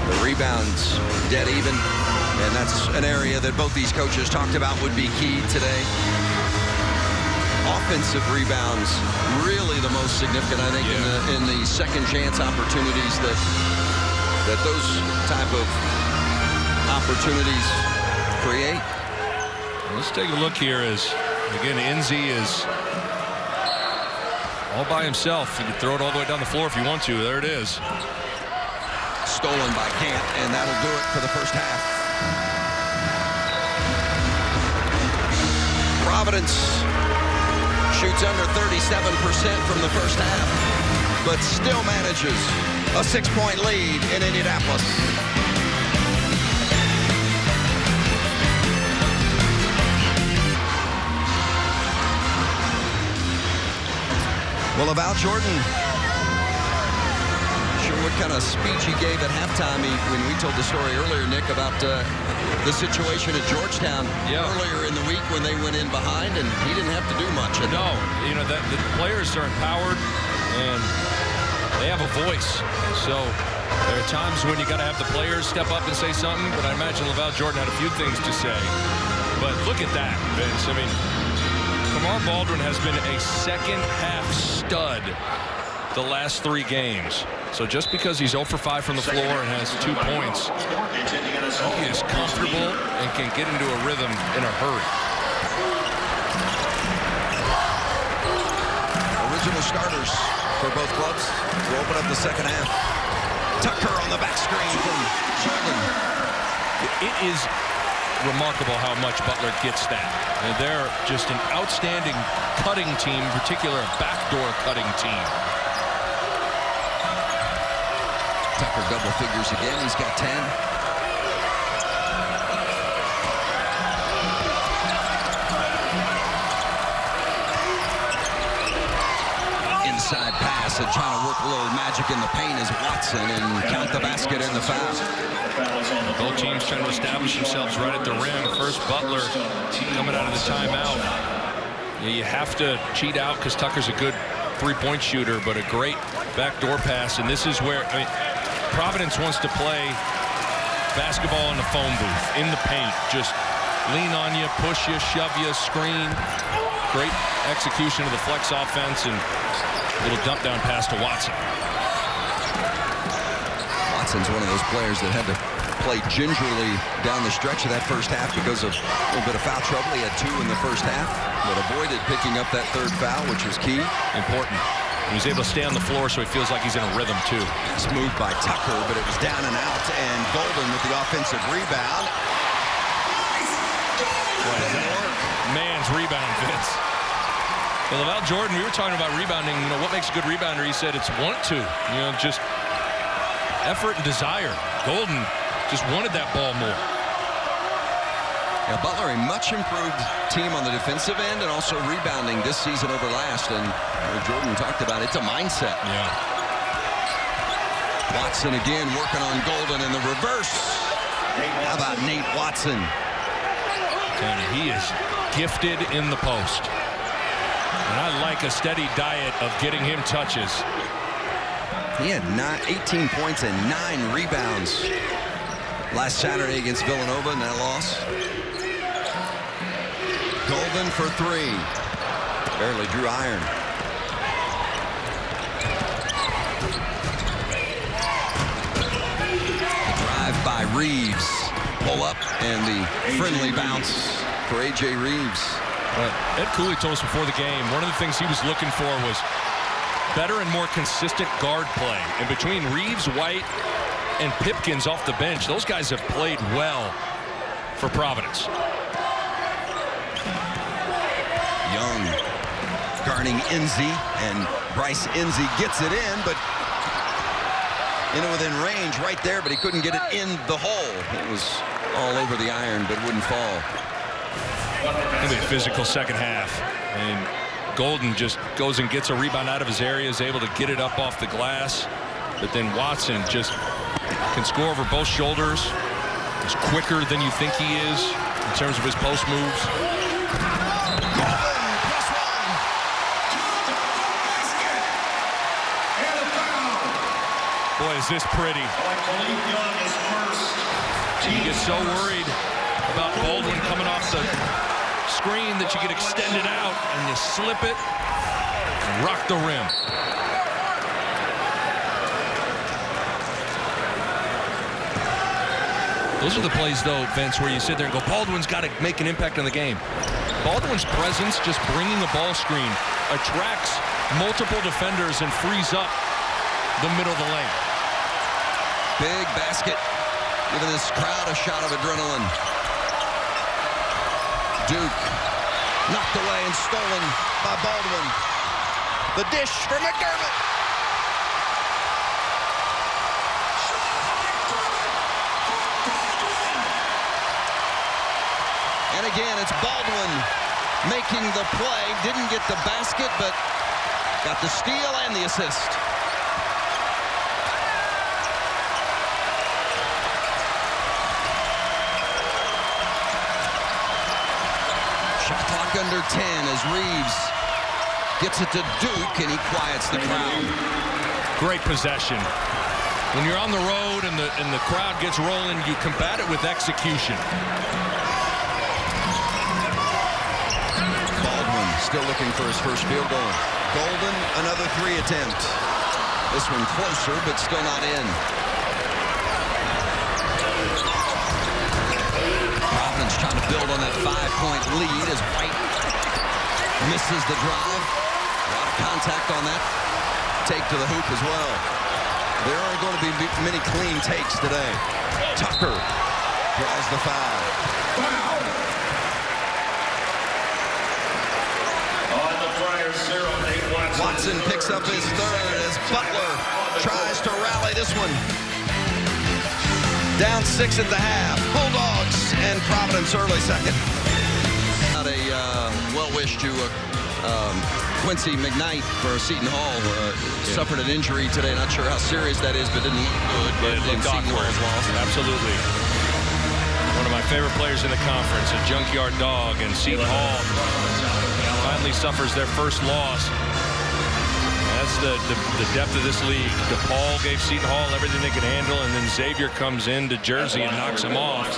The rebounds dead even, and that's an area that both these coaches talked about would be key today. Offensive rebounds really the most significant, I think, in the second chance opportunities that those type of opportunities create. Let's take a look here as, again, Enzi is all by himself. You can throw it all the way down the floor if you want to. There it is. Stolen by Gant, and that'll do it for the first half. Providence shoots under 37% from the first half, but still manages a 6-point lead in Indianapolis. Well, LaVall Jordan sure would kind of speech he gave at halftime. When we told the story earlier, Nick, about the situation at Georgetown earlier in the week when they went in behind, and he didn't have to do much. No, you know, the players are empowered, and they have a voice. So there are times when you got to have the players step up and say something, but I imagine LaVall Jordan had a few things to say. But look at that, Vince. I mean, Kamar Baldwin has been a second-half stud the last 3 games. So just because he's 0 for 5 from the floor and has 2 points, he is comfortable and can get into a rhythm in a hurry. Original starters for both clubs will open up the second half. Tucker on the back screen from Jordan. It is remarkable how much Butler gets that. And they're just an outstanding cutting team, in particular a backdoor cutting team. Tucker double figures again. He's got 10. Inside pass and trying to work a little magic in the paint is Watson and count the basket and the foul. Both teams trying to establish themselves right at the rim. First, Butler coming out of the timeout. You have to cheat out because Tucker's a good three-point shooter, but a great backdoor pass. And this is where, I mean, Providence wants to play basketball in the phone booth, in the paint. Just lean on you, push you, shove you, screen. Great execution of the flex offense and little dump down pass to Watson. Watson's one of those players that had to play gingerly down the stretch of that first half because of a little bit of foul trouble. He had 2 in the first half, but avoided picking up that 3rd foul, which was key. Important. He was able to stay on the floor, so he feels like he's in a rhythm, too. It's moved by Tucker, but it was down and out, and Golden with the offensive rebound. What is that? Man's rebound, Vince. Well, LaVall Jordan, we were talking about rebounding. You know, what makes a good rebounder? He said it's want to. You know, just effort and desire. Golden just wanted that ball more. Yeah, Butler, a much improved team on the defensive end and also rebounding this season over last. And Jordan talked about it's a mindset. Yeah. Watson again working on Golden in the reverse. How about Nate Watson? And he is gifted in the post. And I like a steady diet of getting him touches. He had 18 points and 9 rebounds last Saturday against Villanova in that loss. Golden for 3. Barely drew iron. Drive by Reeves. Pull up and the friendly bounce for A.J. Reeves. Ed Cooley told us before the game, one of the things he was looking for was better and more consistent guard play. And between Reeves, White, and Pipkins off the bench, those guys have played well for Providence. Young guarding Enzi, and Bryce Enzi gets it in, but within range right there, but he couldn't get it in the hole. It was all over the iron, but wouldn't fall. It'll be a physical second half. And Golden just goes and gets a rebound out of his area, is able to get it up off the glass. But then Watson just can score over both shoulders. He's quicker than you think he is in terms of his post moves. Boy, is this pretty. You get so worried about Baldwin coming off the screen that you get extended out and you slip it and rock the rim. Those are the plays, though, Vince, where you sit there and go, Baldwin's got to make an impact on the game. Baldwin's presence, just bringing the ball screen, attracts multiple defenders and frees up the middle of the lane. Big basket, giving this crowd a shot of adrenaline. Duke knocked away and stolen by Baldwin. The dish for McDermott. And again, it's Baldwin making the play. Didn't get the basket, but got the steal and the assist. under 10 as Reeves gets it to Duke, and he quiets the crowd. Great possession. When you're on the road and the crowd gets rolling, you combat it with execution. Baldwin still looking for his first field goal. Golden, another 3 attempt. This one closer, but still not in. Providence trying to build on that 5-point lead as White misses the drive. A lot of contact on that take to the hoop as well. There aren't going to be many clean takes today. Tucker draws the foul. On the Friars, 0, Nate Watson. Watson picks up his third as Butler tries to rally this one. Down 6 at the half. Bulldogs and Providence early second. Not a well wish to Quincy McKnight for Seton Hall. Suffered an injury today. Not sure how serious that is, but didn't look good. But It looked Seton awkward. Hall's lost. Absolutely. One of my favorite players in the conference, a junkyard dog, and Seton Hall finally suffers their first loss. That's the depth of this league. DePaul gave Seton Hall everything they could handle, and then Xavier comes into Jersey and knocks him off.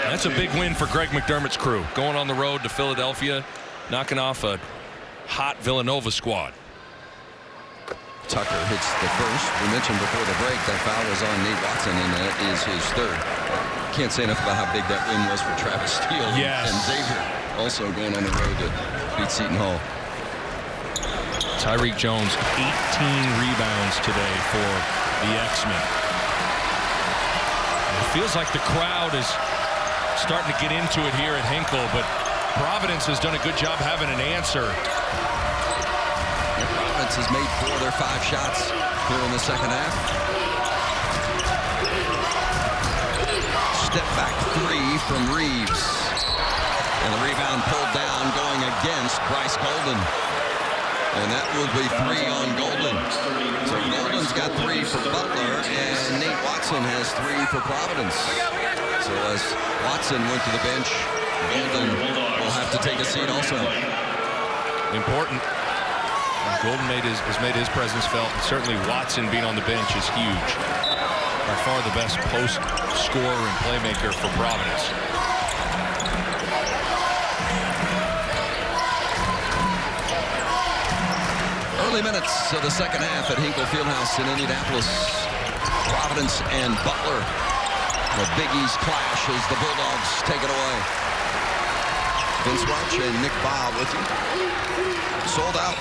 That's a big win for Greg McDermott's crew. Going on the road to Philadelphia, knocking off a hot Villanova squad. Tucker hits the first. We mentioned before the break that foul was on Nate Watson, and that is his third. Can't say enough about how big that win was for Travis Steele. Yes. And Xavier also going on the road to beat Seton Hall. Tyreek Jones, 18 rebounds today for the X-Men. It feels like the crowd is starting to get into it here at Hinkle, but Providence has done a good job having an answer. Providence has made 4 of their 5 shots here in the second half. Step back 3 from Reeves. And the rebound pulled down going against Bryce Golden. And that will be 3 on Golden. So Golden's got 3 for Butler, and Nate Watson has 3 for Providence. So as Watson went to the bench, Golden will have to take a seat also. Important. Golden has made his presence felt. Certainly Watson being on the bench is huge. By far the best post scorer and playmaker for Providence. Early minutes of the second half at Hinkle Fieldhouse in Indianapolis. Providence and Butler. The Big East clash as the Bulldogs take it away. Vince Welch and Nick Bob with you. Sold out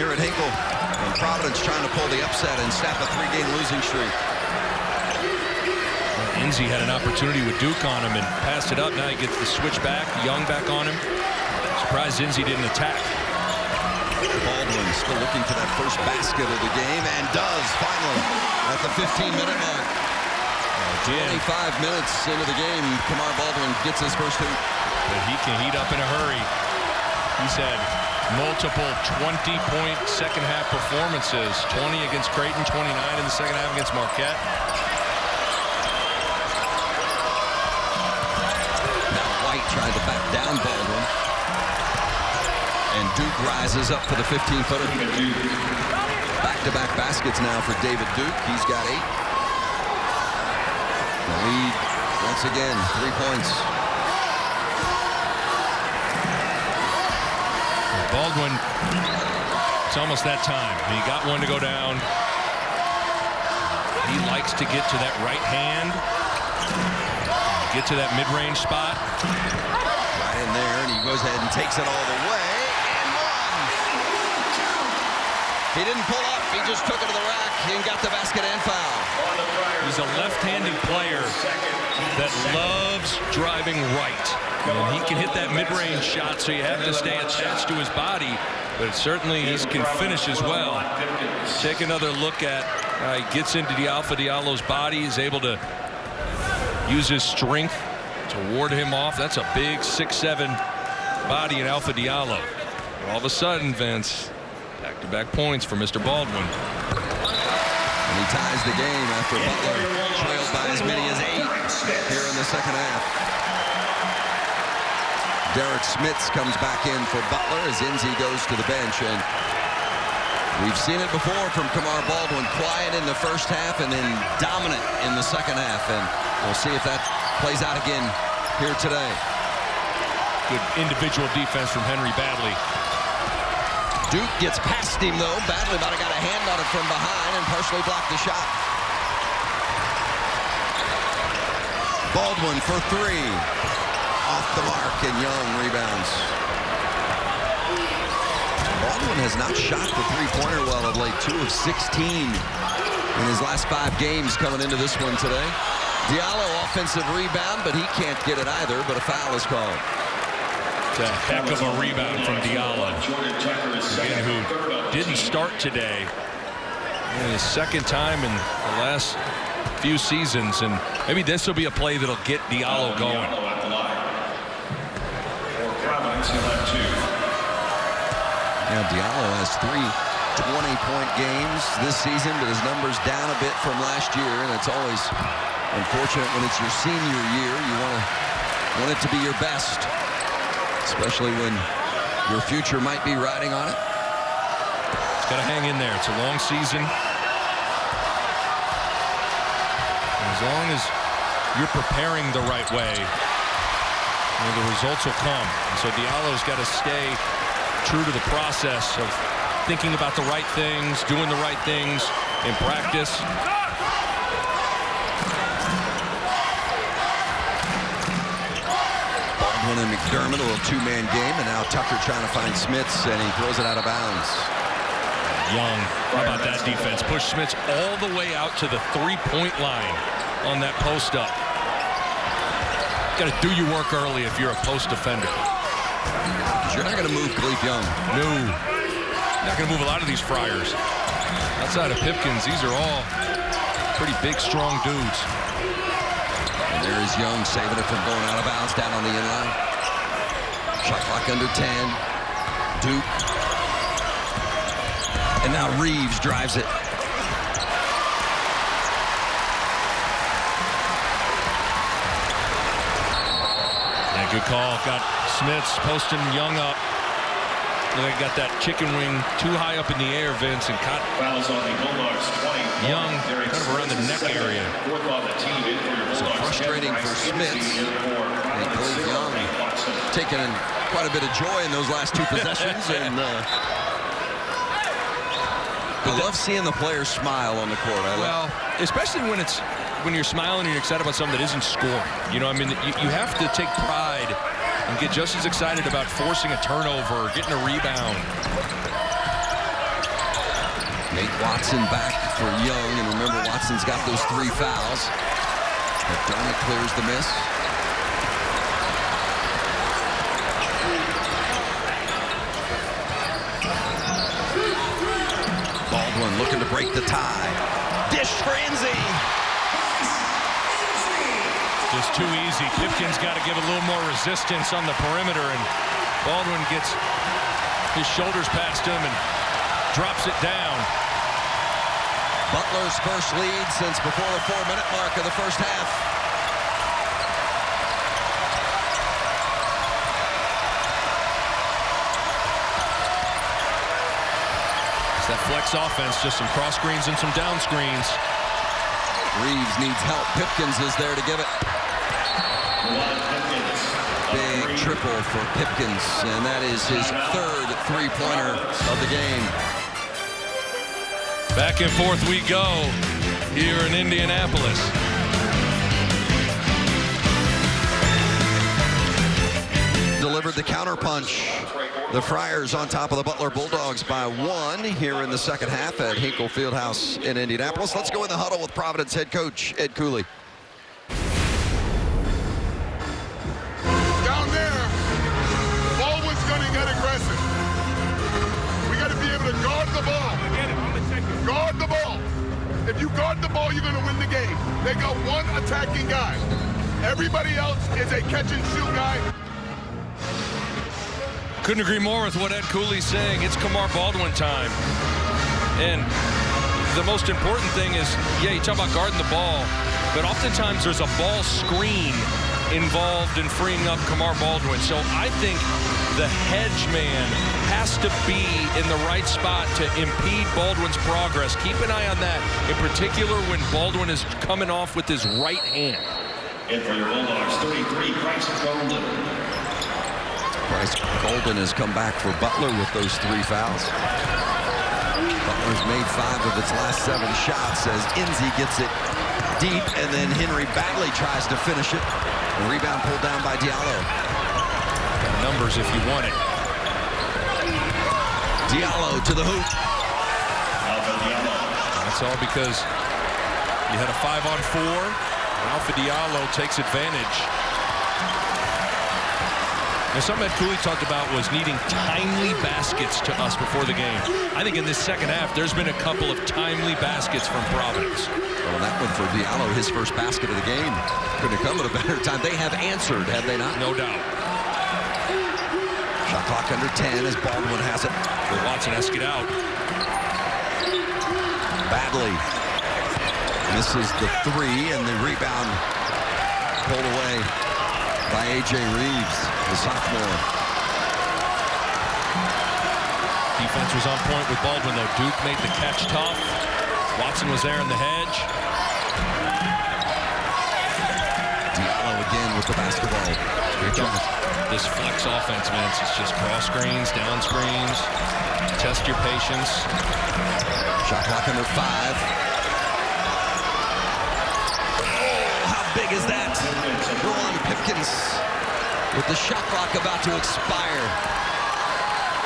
here at Hinkle. And Providence trying to pull the upset and snap a 3-game losing streak. Enzi had an opportunity with Duke on him and passed it up. Now he gets the switch back. Young back on him. Surprised Enzi didn't attack. Baldwin still looking for that first basket of the game, and does finally at the 15-minute mark. 25 minutes into the game, Kamar Baldwin gets his first hoop. But he can heat up in a hurry. He's had multiple 20-point second-half performances. 20 against Creighton, 29 in the second half against Marquette. Now White tried to back down Baldwin. And Duke rises up for the 15-footer. Back-to-back baskets now for David Duke. He's got 8. The lead, once again, 3 points. Baldwin, it's almost that time. He got one to go down. He likes to get to that right hand, get to that mid-range spot. Right in there, and he goes ahead and takes it all the way. He didn't pull up. He just took it to the rack and got the basket and foul. He's a left-handed player that loves driving right. And he can hit that mid-range shot, so you have to stay attached to his body. But certainly he can finish as well. Take another look at how he gets into the Alpha Diallo's body. He's able to use his strength to ward him off. That's a big 6'7" body in Alpha Diallo. All of a sudden, Vince, back-to-back points for Mr. Baldwin. And he ties the game after Butler trails by as many as 8 here in the second half. Derek Smits comes back in for Butler as Enzi goes to the bench. And we've seen it before from Kamar Baldwin, quiet in the first half and then dominant in the second half. And we'll see if that plays out again here today. Good individual defense from Henry Badley. Duke gets past him, though. Badley might have got a hand on it from behind and partially blocked the shot. Baldwin for three. Off the mark, and Young rebounds. Baldwin has not shot the three-pointer well of late. 2 of 16 in his last 5 games coming into this one today. Diallo offensive rebound, but he can't get it either, but a foul is called. It's a heck of a rebound from Diallo, again, who didn't start today. And his second time in the last few seasons, and maybe this will be a play that'll get Diallo going. Yeah, Diallo has 3 20-point games this season, but his number's down a bit from last year, and it's always unfortunate when it's your senior year. You want it to be your best, especially when your future might be riding on it. It's got to hang in there. It's a long season. And as long as you're preparing the right way, the results will come. And so Diallo's got to stay true to the process of thinking about the right things, doing the right things in practice. Baldwin and McDermott, a little two-man game, and now Tucker trying to find Smits, and he throws it out of bounds. Young, how about that defense? Push Smits all the way out to the three-point line on that post-up. Got to do your work early if you're a post defender. You're not going to move Khalif Young. No. Not going to move a lot of these Friars. Outside of Pipkins, these are all pretty big, strong dudes. And there is Young saving it from going out of bounds down on the inline. Shot clock under 10. Duke. And now Reeves drives it. Yeah, good call. Got Smits posting Young up. They got that chicken wing too high up in the air, Vince, and caught Young kind of around the neck area. So frustrating for Smits. And Khalif Young taking quite a bit of joy in those last 2 possessions. And I love seeing the players smile on the court. Well, especially when you're smiling and you're excited about something that isn't scoring. You know, I mean, you have to take pride and get just as excited about forcing a turnover, getting a rebound. Nate Watson back for Young, and remember, Watson's got those 3 fouls. McDermott clears the miss. Baldwin looking to break the tie. Dish for Enzi. Just too easy. Pipkins got to give a little more resistance on the perimeter, and Baldwin gets his shoulders past him and drops it down. Butler's first lead since before the 4-minute mark of the first half. It's that flex offense, just some cross screens and some down screens. Reeves needs help. Pipkins is there to give it. Big triple for Pipkins, and that is his 3rd three-pointer of the game. Back and forth we go here in Indianapolis. Delivered the counterpunch. The Friars on top of the Butler Bulldogs by 1 here in the second half at Hinkle Fieldhouse in Indianapolis. Let's go in the huddle with Providence head coach Ed Cooley. Down there, Baldwin's going to get aggressive. We got to be able to guard the ball. Guard the ball. If you guard the ball, you're going to win the game. They got 1 attacking guy. Everybody else is a catch-and-shoot guy. Couldn't agree more with what Ed Cooley's saying. It's Kamar Baldwin time. And the most important thing is, yeah, you talk about guarding the ball, but oftentimes there's a ball screen involved in freeing up Kamar Baldwin. So I think the hedge man has to be in the right spot to impede Baldwin's progress. Keep an eye on that, in particular when Baldwin is coming off with his right hand. And for your Bulldogs, 33, Bryce Golden. Bryce Golden has come back for Butler with those 3 fouls. Butler's made 5 of its last 7 shots as Enzi gets it deep, and then Henry Bagley tries to finish it. The rebound pulled down by Diallo. Got numbers if you want it. Diallo to the hoop. That's all because you had a 5-on-4. Alpha Diallo takes advantage. Now, something that Cooley talked about was needing timely baskets to us before the game. I think in this second half, there's been a couple of timely baskets from Providence. Well, that one for Diallo, his first basket of the game. Couldn't have come at a better time. They have answered, have they not? No doubt. Shot clock under 10 as Baldwin has it. Well, Watson has to get out. Bagley misses the 3, and the rebound pulled away by A.J. Reeves, the sophomore. Defense was on point with Baldwin, though. Duke made the catch tough. Watson was there in the hedge. Diallo again with the basketball. Great job. This flex offense, man, it's just cross screens, down screens. Test your patience. Shot clock under 5. Big is that? Ron Pipkins with the shot clock about to expire.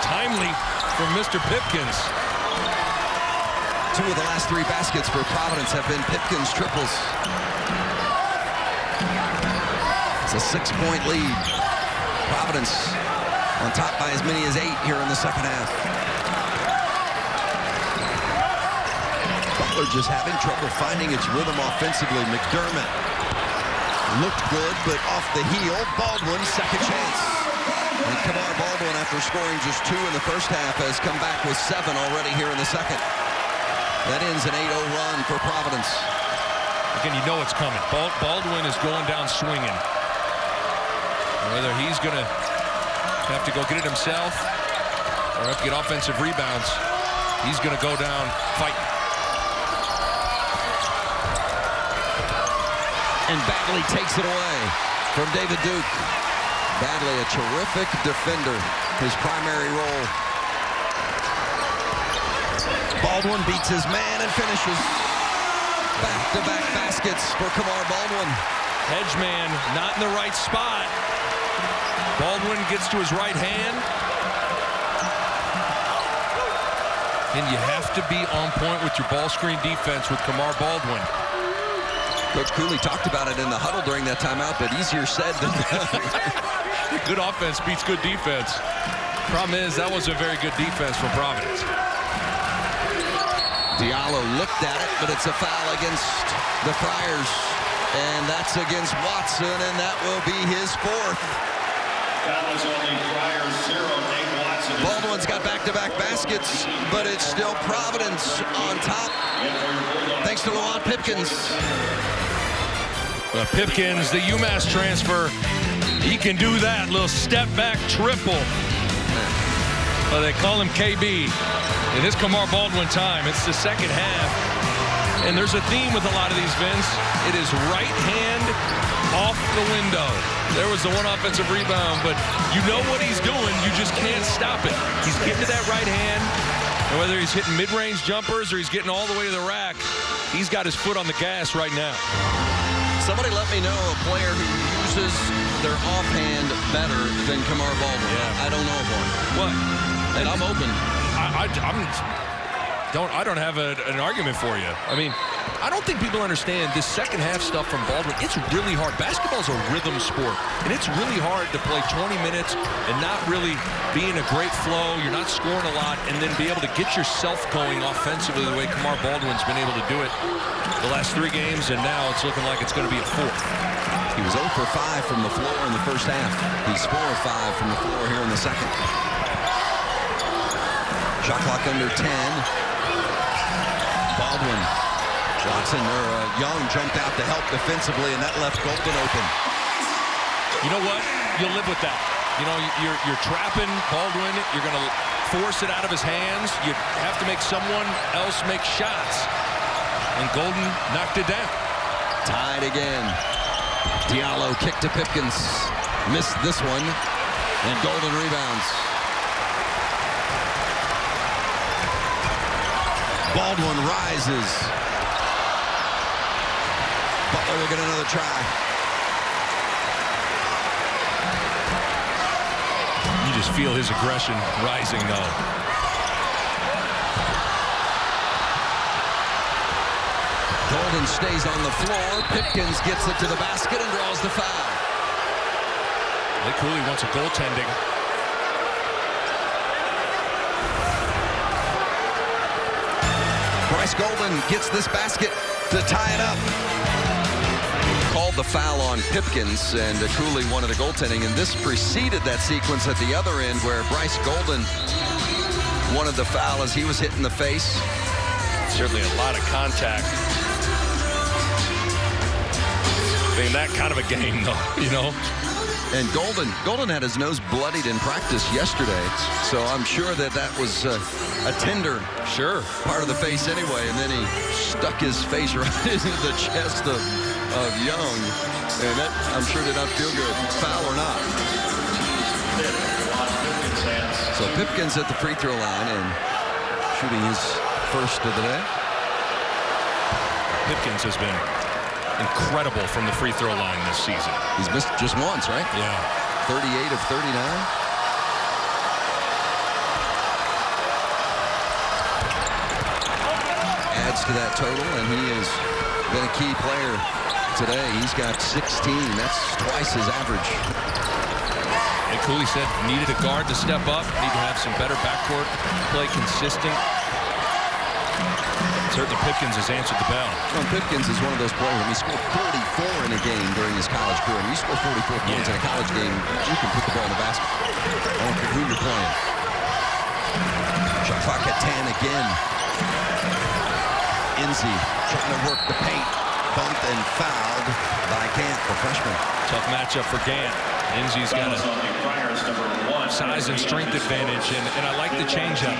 Timely from Mr. Pipkins. 2 of the last 3 baskets for Providence have been Pipkins triples. It's a 6-point lead. Providence on top by as many as 8 here in the second half. Butler just having trouble finding its rhythm offensively. McDermott looked good, but off the heel. Baldwin, second chance. And Kamar Baldwin, after scoring just 2 in the first half, has come back with 7 already here in the second. That ends an 8-0 run for Providence. Again, you know it's coming. Baldwin is going down swinging. Whether he's going to have to go get it himself or have to get offensive rebounds, he's going to go down fighting. And Bagley takes it away from David Duke. Bagley, a terrific defender, his primary role. Baldwin beats his man and finishes. Back-to-back baskets for Kamar Baldwin. Hedge man not in the right spot. Baldwin gets to his right hand. And you have to be on point with your ball screen defense with Kamar Baldwin. Coach Cooley talked about it in the huddle during that timeout, but easier said than done. Good offense beats good defense. Problem is, that was a very good defense from Providence. Diallo looked at it, but it's a foul against the Friars. And that's against Watson, and that will be his 4th. That was only Friars 0. Nate Watson. Baldwin's got back-to-back baskets, but it's still Providence on top. Thanks to Lawan Pipkins. Pipkins, the UMass transfer, he can do that. Little step-back triple. They call him KB. It is Kamar Baldwin time. It's the second half. And there's a theme with a lot of these, Vince. It is right hand off the window. There was the one offensive rebound, but you know what he's doing. You just can't stop it. He's getting to that right hand. And whether he's hitting mid-range jumpers or he's getting all the way to the rack, he's got his foot on the gas right now. Somebody let me know a player who uses their offhand better than Kamar Baldwin. Yeah. I don't know of one. What? And I'm open. I don't have an argument for you. I mean, I don't think people understand this second half stuff from Baldwin. It's really hard. Basketball's a rhythm sport, and it's really hard to play 20 minutes and not really be in a great flow. You're not scoring a lot, and then be able to get yourself going offensively the way Kamar Baldwin's been able to do it the last 3 games, and now it's looking like it's going to be a 4th. He was 0 for 5 from the floor in the first half. He's 4 of 5 from the floor here in the second. Shot clock under 10. Baldwin. Watson, Young jumped out to help defensively, and that left Golden open. You know what? You'll live with that. You know, you're trapping Baldwin. You're going to force it out of his hands. You have to make someone else make shots. And Golden knocked it down. Tied again. Diallo kicked to Pipkins. Missed this one. And Golden rebounds. Baldwin rises. Butler will get another try. You just feel his aggression rising, though. Golden stays on the floor. Pipkins gets it to the basket and draws the foul. Lee Cooley wants a goaltending. Bryce Golden gets this basket to tie it up. Called the foul on Pipkins, and Cooley wanted a goaltending, and this preceded that sequence at the other end where Bryce Golden wanted the foul as he was hit in the face. Certainly a lot of contact. In that kind of a game, though, you know. And Golden had his nose bloodied in practice yesterday, so I'm sure that was a tender part of the face anyway, and then he stuck his face right into the chest of Young, and that, I'm sure, did not feel good, foul or not. So Pipkins at the free throw line and shooting his first of the day. Pipkins has been incredible from the free throw line this season. He's missed just once, right? Yeah. 38 of 39. Adds to that total, and he has been a key player today. He's got 16. That's twice his average. And Cooley said needed a guard to step up, need to have some better backcourt play, consistent. Certainly Pipkins has answered the bell. Well, Pipkins is one of those players. He scored 44 in a game during his college career. When you score 44 points in a college game, you can put the ball in the basket. I don't care who you're playing. Shot clock at 10 again. Enzi trying to work the paint. Bumped and fouled by Gant, the freshman. Tough matchup for Gant. Enzi's got a size and strength advantage, and I like the changeup.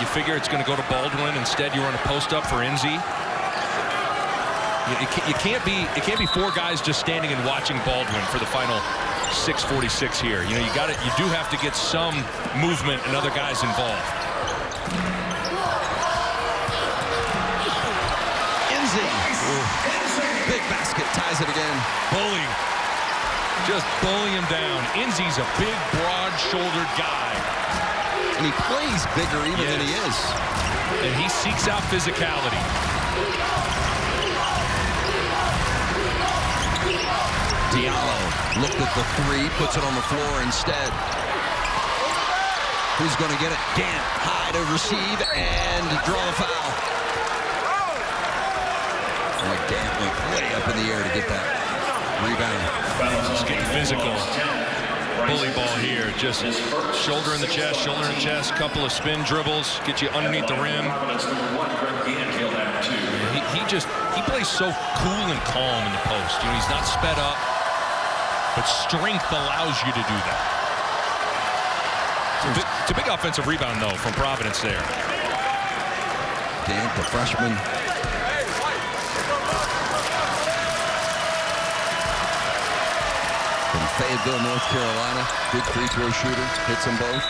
You figure it's going to go to Baldwin. Instead, you run a post up for Enzi. It can't be four guys just standing and watching Baldwin for the final 6:46 here. You know, you do have to get some movement and other guys involved. Enzi, big basket, ties it again. Bully, just bully him down. Enzi's a big, broad-shouldered guy. And he plays bigger even than he is. And he seeks out physicality. Diallo looked at the three, puts it on the floor instead. Who's going to get it? Gant, high to receive and draw a foul. And Gant went way up in the air to get that rebound. Just getting physical. Bully ball here, just shoulder in the chest, couple of spin dribbles, get you underneath the rim. He plays so cool and calm in the post. You know, he's not sped up, but strength allows you to do that. It's a big offensive rebound, though, from Providence there. Gant, the freshman. From Fayetteville, North Carolina, big free throw shooter, hits them both.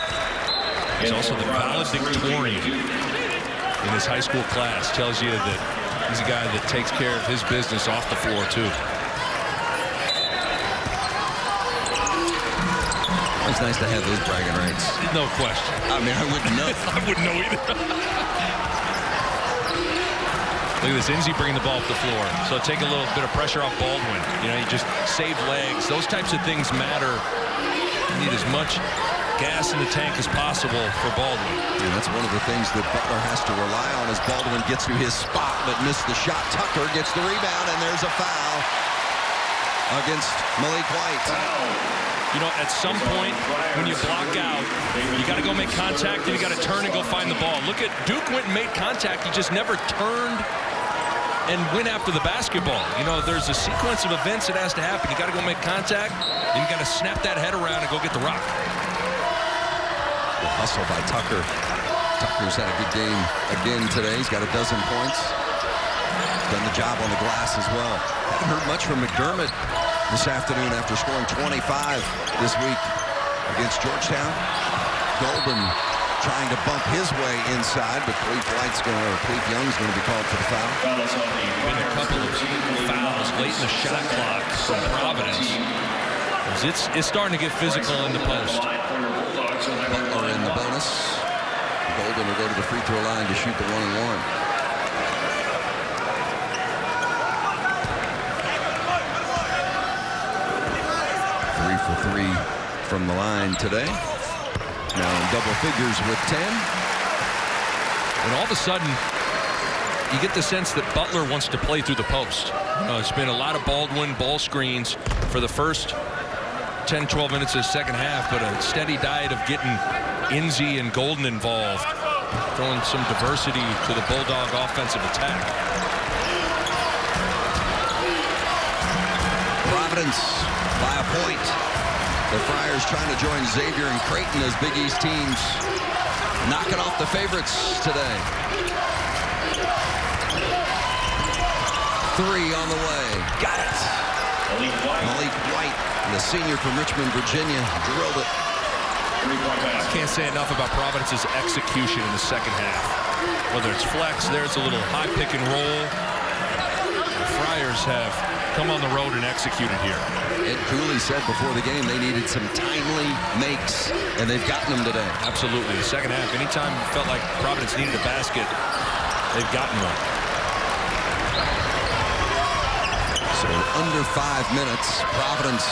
He's also the valedictorian in his high school class. Tells you that he's a guy that takes care of his business off the floor, too. It's nice to have those bragging rights. No question. I mean, I wouldn't know. I wouldn't know either. Look at this, Enzi bringing the ball up the floor. So take a little bit of pressure off Baldwin. You know, you just save legs. Those types of things matter. You need as much gas in the tank as possible for Baldwin. And that's one of the things that Butler has to rely on as Baldwin gets to his spot but missed the shot. Tucker gets the rebound, and there's a foul against Malik White. You know, at some point, when you block out, you got to go make contact, and you got to turn and go find the ball. Look at Duke went and made contact. He just never turned and win after the basketball. You know, there's a sequence of events that has to happen. You got to go make contact, and you got to snap that head around and go get the rock. The hustle by Tucker. Tucker's had a good game again today. He's got a dozen points. Done the job on the glass as well. Haven't heard much from McDermott this afternoon after scoring 25 this week against Georgetown. Golden trying to bump his way inside, but Cleve Young's going to be called for the foul. Been a couple of fouls late in the shot clock from Providence. It's starting to get physical in the post. Butler in the bonus. Golden will go to the free throw line to shoot the 1-and-1. 3 for 3 from the line today. Now in double figures with 10. And all of a sudden, you get the sense that Butler wants to play through the post. You know, it's been a lot of Baldwin ball screens for the first 10, 12 minutes of the second half, but a steady diet of getting Inzie and Golden involved, throwing some diversity to the Bulldog offensive attack. Providence by a point. The Friars trying to join Xavier and Creighton as Big East teams knocking off the favorites today. 3 on the way. Got it. Malik White, the senior from Richmond, Virginia, drilled it. I can't say enough about Providence's execution in the second half. Whether it's flex, there's a little high pick and roll. The Friars have come on the road and executed here. Ed Cooley said before the game they needed some timely makes, and they've gotten them today. Absolutely. The second half, anytime it felt like Providence needed a basket, they've gotten one. So under 5 minutes, Providence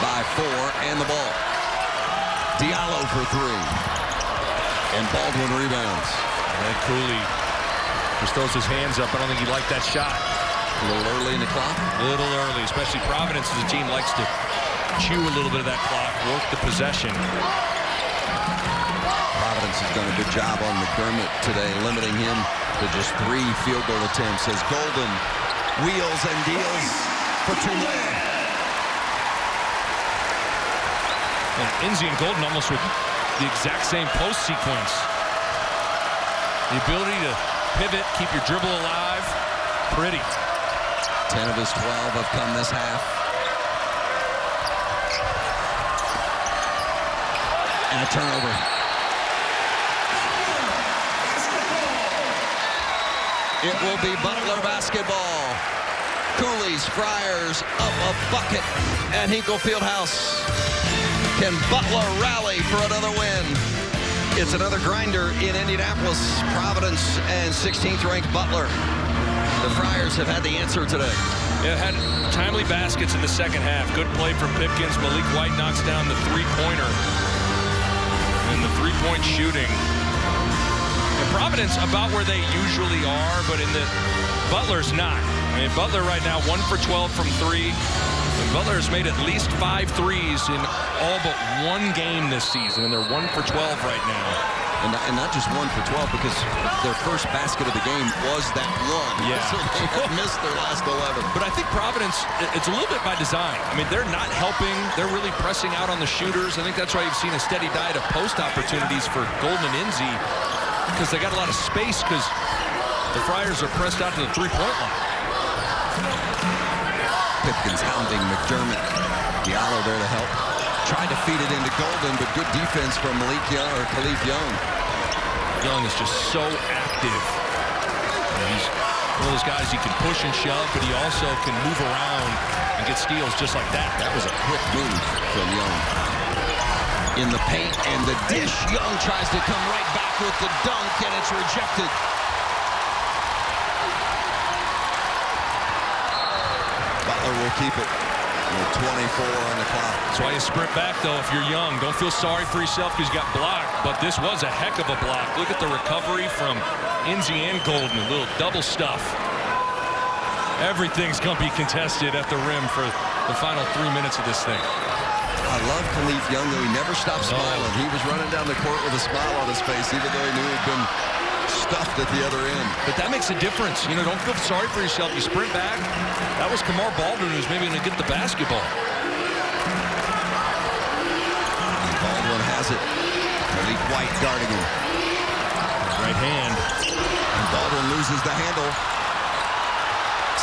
by 4 and the ball. Diallo for 3. And Baldwin rebounds. Ed Cooley just throws his hands up. I don't think he liked that shot. A little early in the clock. A little early, especially Providence as a team likes to chew a little bit of that clock, work the possession. Providence has done a good job on McDermott today, limiting him to just 3 field goal attempts as Golden wheels and deals for 2 more. And Inzie and Golden almost with the exact same post sequence. The ability to pivot, keep your dribble alive, pretty. 10 of his 12 have come this half. And a turnover. It will be Butler basketball. Cooley's Friars up a bucket at Hinkle Fieldhouse. Can Butler rally for another win? It's another grinder in Indianapolis. Providence and 16th ranked Butler. The Friars have had the answer today. Yeah, had timely baskets in the second half. Good play from Pipkins. Malik White knocks down the three-pointer. And the three-point shooting. And Providence about where they usually are, but in the Butler's not. I mean, Butler right now 1 for 12 from 3. And Butler has made at least 5 threes in all but 1 game this season, and they're 1 for 12 right now. And not just 1 for 12, because their first basket of the game was that one. Yeah. So they have missed their last 11. But I think Providence, it's a little bit by design. I mean, they're not helping. They're really pressing out on the shooters. I think that's why you've seen a steady diet of post opportunities for Golden and Inzie, because they got a lot of space because the Friars are pressed out to the three-point line. Pipkins hounding McDermott. Diallo there to help. Tried to feed it into Golden, but good defense from Khalif Young. Young is just so active. He's one of those guys he can push and shove, but he also can move around and get steals just like that. That was a quick move from Young. In the paint and the dish. Young tries to come right back with the dunk, and it's rejected. Butler will keep it. 24 on the clock. That's why you sprint back, though, if you're young. Don't feel sorry for yourself because you got blocked, but this was a heck of a block. Look at the recovery from Inzie and Golden. A little double stuff. Everything's going to be contested at the rim for the final 3 minutes of this thing. I love Khalif Young, though. He never stopped smiling. He was running down the court with a smile on his face, even though he knew he'd been stuffed at the other end. But that makes a difference. You know, don't feel sorry for yourself. You sprint back. That was Kamar Baldwin who's maybe going to get the basketball. And Baldwin has it. Malik White guarding him. Right hand. And Baldwin loses the handle.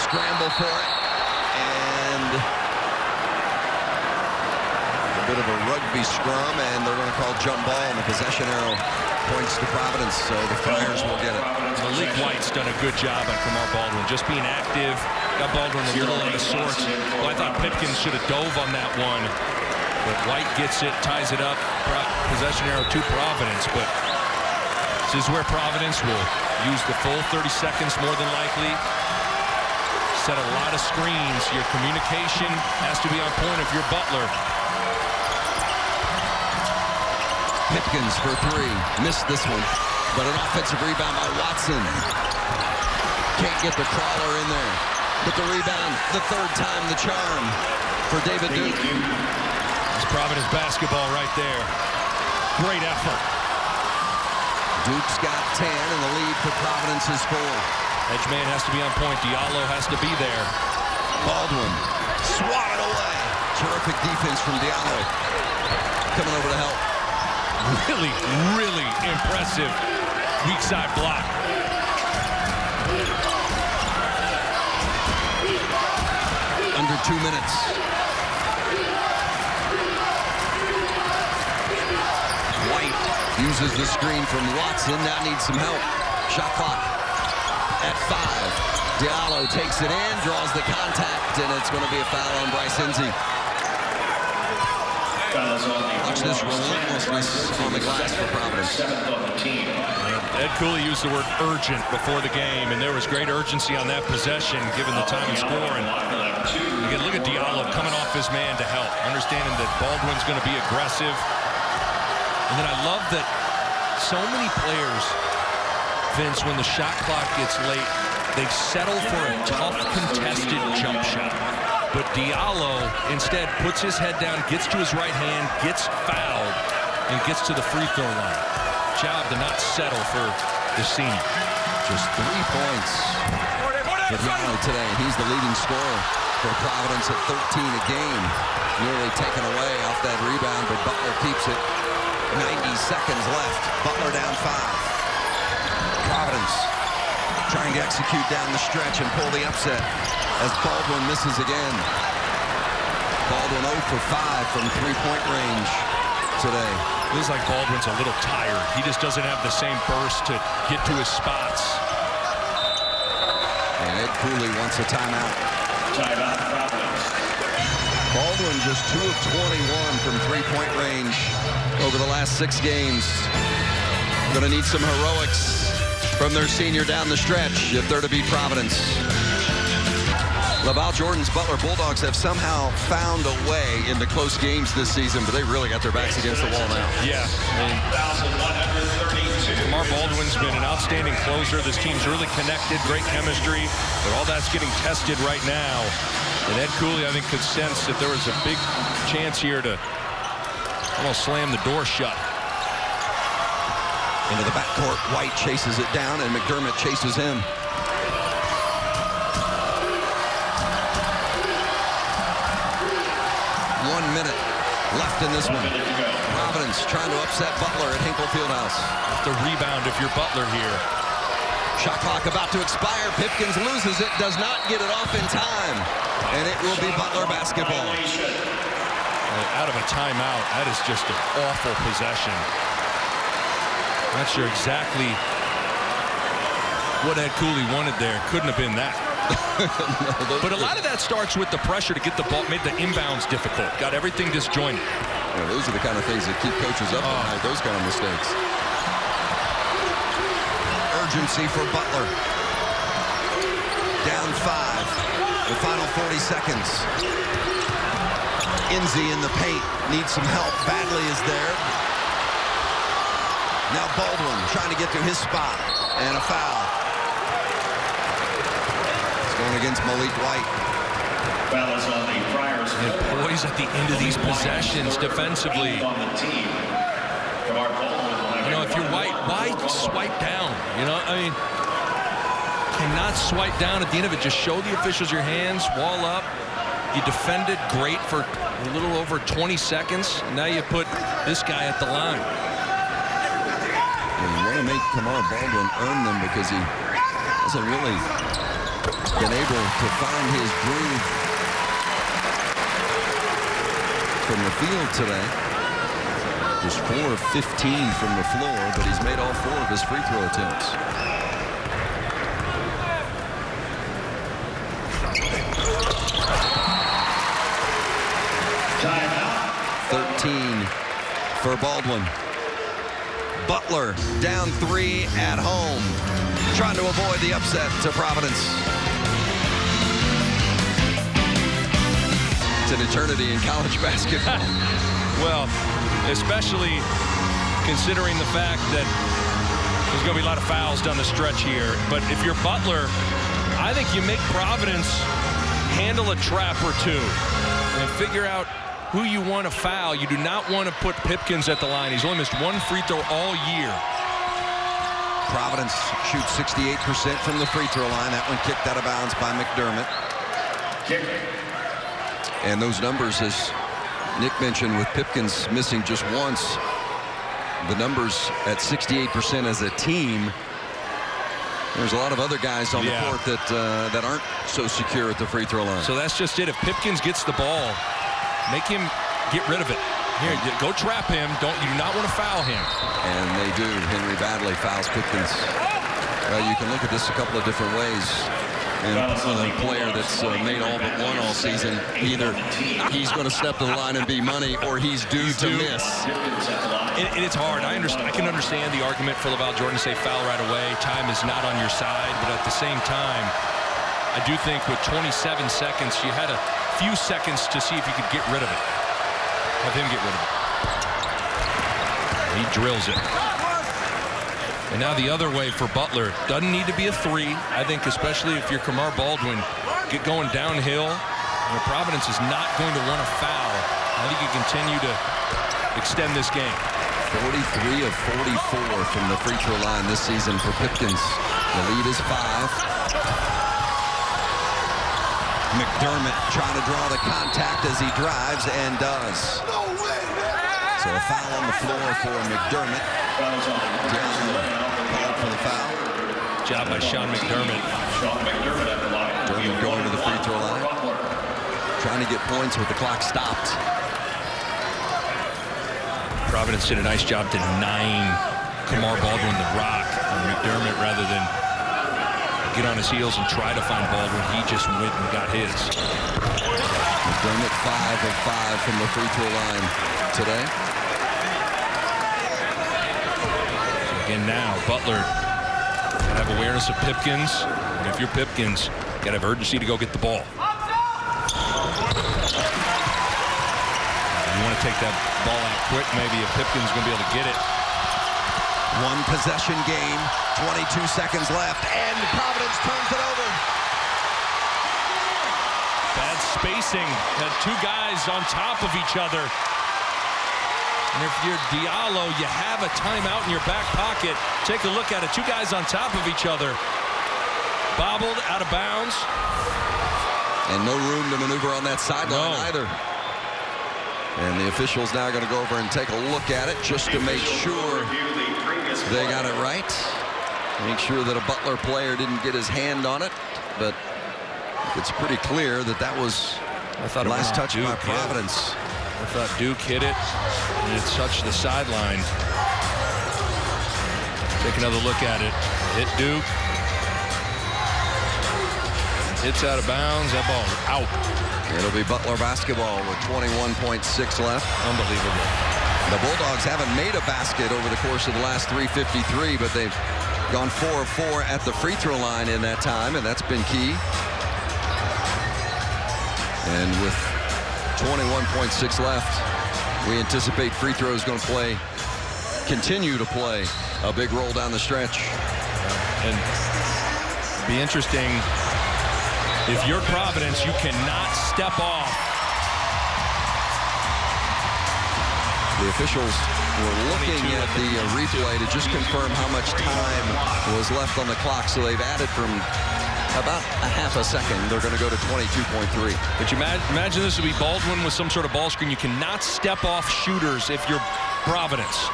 Scramble for it. And a bit of a rugby scrum, and they're going to call jump ball, and the possession arrow points to Providence, so the Friars will get it. Malik White's done a good job on Kamar Baldwin, just being active, got Baldwin a little out of sorts. Well, I thought Pipkins should have dove on that one, but White gets it, ties it up, possession arrow to Providence, but this is where Providence will use the full 30 seconds more than likely. Set a lot of screens. Your communication has to be on point if you're Butler. Pipkins for three. Missed this one, but an offensive rebound by Watson. Can't get the crawler in there. But the rebound, the third time the charm for David Duke. It's Providence basketball right there. Great effort. Duke's got 10, and the lead for Providence is 4. Edge man has to be on point. Diallo has to be there. Baldwin swatted away. Terrific defense from Diallo. Coming over to help. Really, really impressive weak side block. Under 2 minutes. White uses the screen from Watson. Now needs some help. Shot clock at 5. Diallo takes it in, draws the contact, and it's going to be a foul on Bryce Enzi. Watch this relentlessness on the glass for Providence. Ed Cooley used the word urgent before the game, and there was great urgency on that possession given the time and score. And again, look at Diallo coming off his man to help, understanding that Baldwin's going to be aggressive. And then I love that so many players, Vince, when the shot clock gets late, they settle for a tough contested jump shot. But Diallo instead puts his head down, gets to his right hand, gets fouled, and gets to the free throw line. Job to not settle for the senior. Just 3 points for Diallo today. He's the leading scorer for Providence at 13 a game. Nearly taken away off that rebound, but Butler keeps it. 90 seconds left. Butler down 5. Providence trying to execute down the stretch and pull the upset as Baldwin misses again. Baldwin 0 for 5 from 3-point range today. Feels like Baldwin's a little tired. He just doesn't have the same burst to get to his spots. And Ed Cooley wants a timeout. Timeout, Providence. Baldwin just 2 of 21 from 3-point range over the last 6 games. Going to need some heroics from their senior down the stretch if they're to beat Providence. LaVall Jordan's Butler Bulldogs have somehow found a way into close games this season, but they really got their backs against the wall now. Yeah. Kamar Baldwin's been an outstanding closer. This team's really connected, great chemistry, but all that's getting tested right now. And Ed Cooley, I think, could sense that there was a big chance here to almost slam the door shut. Into the backcourt, White chases it down, and McDermott chases him. Minute left in this one. Providence trying to upset Butler at Hinkle Fieldhouse. The rebound if you're Butler here. Shot clock about to expire. Pipkins loses it, does not get it off in time. And it will be Butler basketball. Out of a timeout, that is just an awful possession. Not sure exactly what Ed Cooley wanted there. Couldn't have been that. No, but a lot of that starts with the pressure to get the ball, made the inbounds difficult, got everything disjointed. Yeah, those are the kind of things that keep coaches up at night, those kind of mistakes. Urgency for Butler. Down 5. The final 40 seconds. Enzi in the paint needs some help. Bagley is there. Now Baldwin trying to get to his spot. And a foul. Going against Malik White. Foul is on the Friars. And poise at the end of these possessions defensively. On the team. You know, if you're White, why swipe down. You know, I mean, cannot swipe down at the end of it. Just show the officials your hands, wall up. You defended great for a little over 20 seconds. And now you put this guy at the line. You want to make Kamar Baldwin earn them because he hasn't really been able to find his groove from the field today. Just 4 of 15 from the floor, but he's made all 4 of his free throw attempts. Timeout. 13 for Baldwin. Butler down 3 at home, trying to avoid the upset to Providence. It's an eternity in college basketball. Well, especially considering the fact that there's going to be a lot of fouls down the stretch here. But if you're Butler, I think you make Providence handle a trap or two and figure out who you want to foul. You do not want to put Pipkins at the line. He's only missed 1 free throw all year. Providence shoots 68% from the free throw line. That one kicked out of bounds by McDermott. And those numbers, as Nick mentioned, with Pipkins missing just once, the numbers at 68% as a team. There's a lot of other guys on the court that aren't so secure at the free throw line. So that's just it. If Pipkins gets the ball, make him get rid of it. Here, go trap him. You do not want to foul him. And they do. Henry Badley fouls Pipkins. Well, you can look at this a couple of different ways. And a player that's made all but one all season, either he's going to step to the line and be money, or he's due to miss. And it's hard. I can understand the argument for LaVall Jordan to say foul right away. Time is not on your side. But at the same time, I do think with 27 seconds, you had a few seconds to see if you could get rid of it. Have him get rid of it. He drills it. And now the other way for Butler. Doesn't need to be a 3. I think especially if you're Kamar Baldwin, get going downhill. Providence is not going to want to foul. I think you continue to extend this game. 43 of 44 from the free throw line this season for Pipkins. The lead is 5. McDermott trying to draw the contact as he drives and does. So a foul on the floor for McDermott. Called for the foul. Job by Sean McDermott. McDermott going to the free throw line. Trying to get points with the clock stopped. Providence did a nice job denying Kamar Baldwin the rock. And McDermott, rather than get on his heels and try to find Baldwin, he just went and got his. McDermott 5 of 5 from the free throw line today. So again now, Butler gotta have awareness of Pipkins. And if you're Pipkins, you gotta have urgency to go get the ball. You want to take that ball out quick, maybe if Pipkins gonna be able to get it. One possession game, 22 seconds left, and Providence turns it over. Bad spacing, had 2 guys on top of each other. And if you're Diallo, you have a timeout in your back pocket. Take a look at it, 2 guys on top of each other. Bobbled out of bounds. And no room to maneuver on that sideline either. And the officials now going to go over and take a look at it just to make sure they got it right. Make sure that a Butler player didn't get his hand on it. But it's pretty clear that that was last touch by Providence. I thought Duke hit it, and it touched the sideline. Take another look at it. Hit Duke. Hits out of bounds. That ball out. It'll be Butler basketball with 21.6 left. Unbelievable. The Bulldogs haven't made a basket over the course of the last 3:53, but they've gone 4 of 4 at the free throw line in that time, and that's been key. And with 21.6 left, we anticipate free throws going to continue to play a big role down the stretch. And be interesting. If you're Providence, you cannot step off. The officials We're looking at the replay to just confirm how much time was left on the clock. So they've added from about a half a second. They're going to go to 22.3. But you imagine this would be Baldwin with some sort of ball screen. You cannot step off shooters if you're Providence.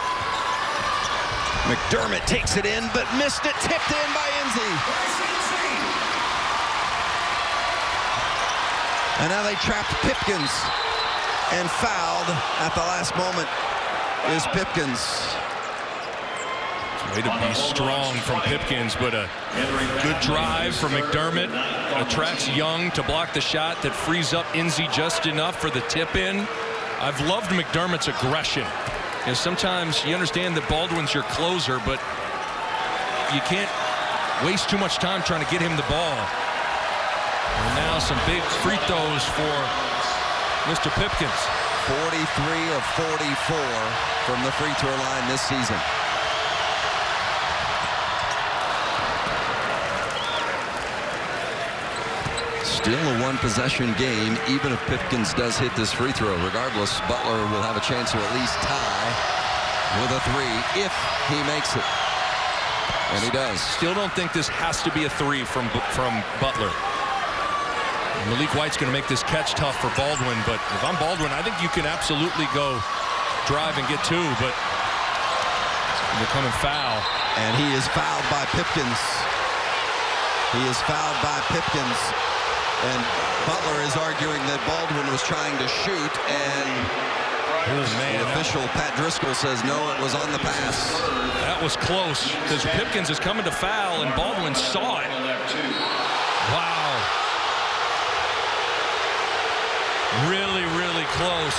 McDermott takes it in, but missed it. Tipped in by Enzi. And now they trapped Pipkins. And fouled at the last moment is Pipkins. Way to be strong from Pipkins, but a good drive from McDermott. Attracts Young to block the shot that frees up Enzi just enough for the tip in. I've loved McDermott's aggression. You know, sometimes you understand that Baldwin's your closer, but you can't waste too much time trying to get him the ball. And now some big free throws for Mr. Pipkins. 43 of 44 from the free throw line this season. Still a one-possession game, even if Pipkins does hit this free throw. Regardless, Butler will have a chance to at least tie with a three if he makes it. And he does. Still don't think this has to be a three from Butler. Malik White's going to make this catch tough for Baldwin, but if I'm Baldwin, I think you can absolutely go drive and get two, but they're coming foul. And he is fouled by Pipkins. He is fouled by Pipkins. And Butler is arguing that Baldwin was trying to shoot, and the official, Pat Driscoll, says no, it was on the pass. That was close, because Pipkins is coming to foul, and Baldwin saw it. Wow. Really, really close.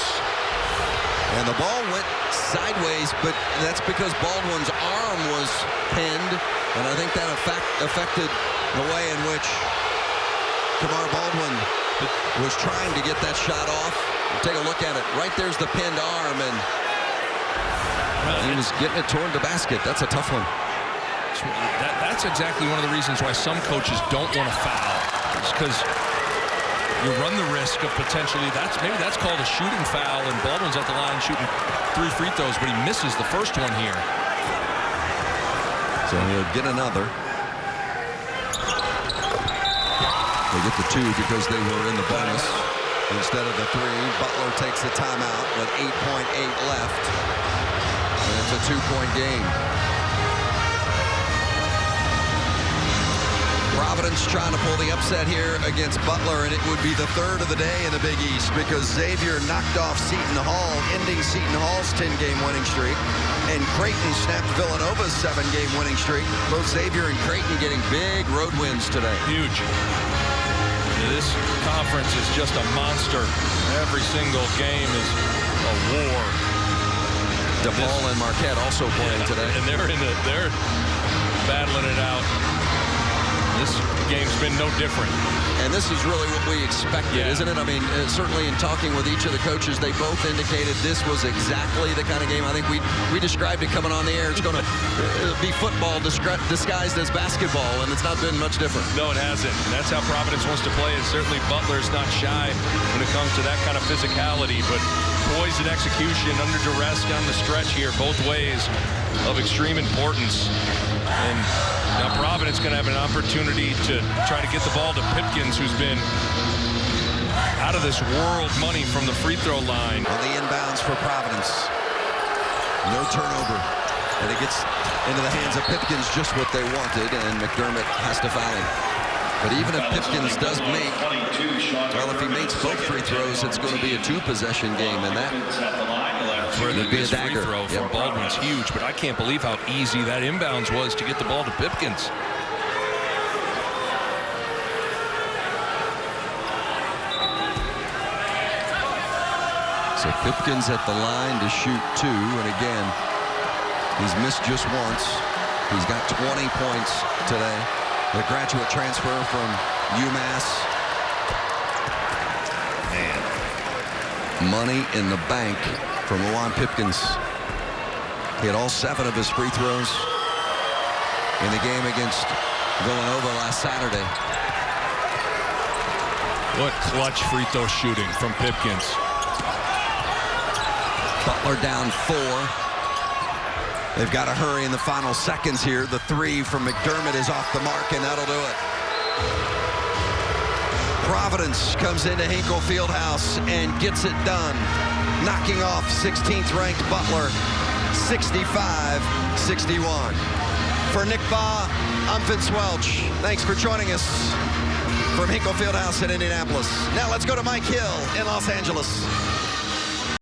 And the ball went sideways, but that's because Baldwin's arm was pinned, and I think that affected the way in which Kamar Baldwin was trying to get that shot off. Take a look at it. Right there's the pinned arm, and he was getting it toward the basket. That's a tough one. That's exactly one of the reasons why some coaches don't want to foul. It's because you run the risk of potentially, maybe that's called a shooting foul, and Baldwin's at the line shooting 3 free throws, but he misses the first one here. So he'll get another. They get the 2 because they were in the bonus instead of the 3. Butler takes the timeout with 8.8 left. And it's a 2-point game. Providence trying to pull the upset here against Butler, and it would be the 3rd of the day in the Big East because Xavier knocked off Seton Hall, ending Seton Hall's 10-game winning streak, and Creighton snapped Villanova's 7-game winning streak. Both Xavier and Creighton getting big road wins today. Huge. This conference is just a monster. Every single game is a war. DePaul and Marquette also playing today. And they're battling it out. This game's been no different. And this is really what we expected, isn't it? I mean, certainly in talking with each of the coaches, they both indicated this was exactly the kind of game. I think we described it coming on the air. It's going to be football disguised as basketball, and it's not been much different. No, it hasn't. And that's how Providence wants to play. And certainly Butler's not shy when it comes to that kind of physicality. But poise and execution under duress down the stretch here, both ways of extreme importance. And now Providence going to have an opportunity to try to get the ball to Pipkins, who's been out of this world money from the free throw line. On the inbounds for Providence. No turnover. And it gets into the hands of Pipkins just what they wanted, and McDermott has to foul him. But even if Pipkins does make, well, if he makes both free throws, it's going to be a 2-possession game, and that where the be a free dagger. throw from Baldwin's huge, but I can't believe how easy that inbounds was to get the ball to Pipkins. So Pipkins at the line to shoot 2, and again, he's missed just once. He's got 20 points today. The graduate transfer from UMass. Man, money in the bank from Juwan Pipkins. He had all 7 of his free throws in the game against Villanova last Saturday. What clutch free throw shooting from Pipkins. Butler down 4. They've got to hurry in the final seconds here. The three from McDermott is off the mark, and that'll do it. Providence comes into Hinkle Fieldhouse and gets it done, knocking off 16th ranked Butler 65-61. For Nick Baugh, I'm Vince Welch. Thanks for joining us from Hinkle Fieldhouse in Indianapolis. Now let's go to Mike Hill in Los Angeles.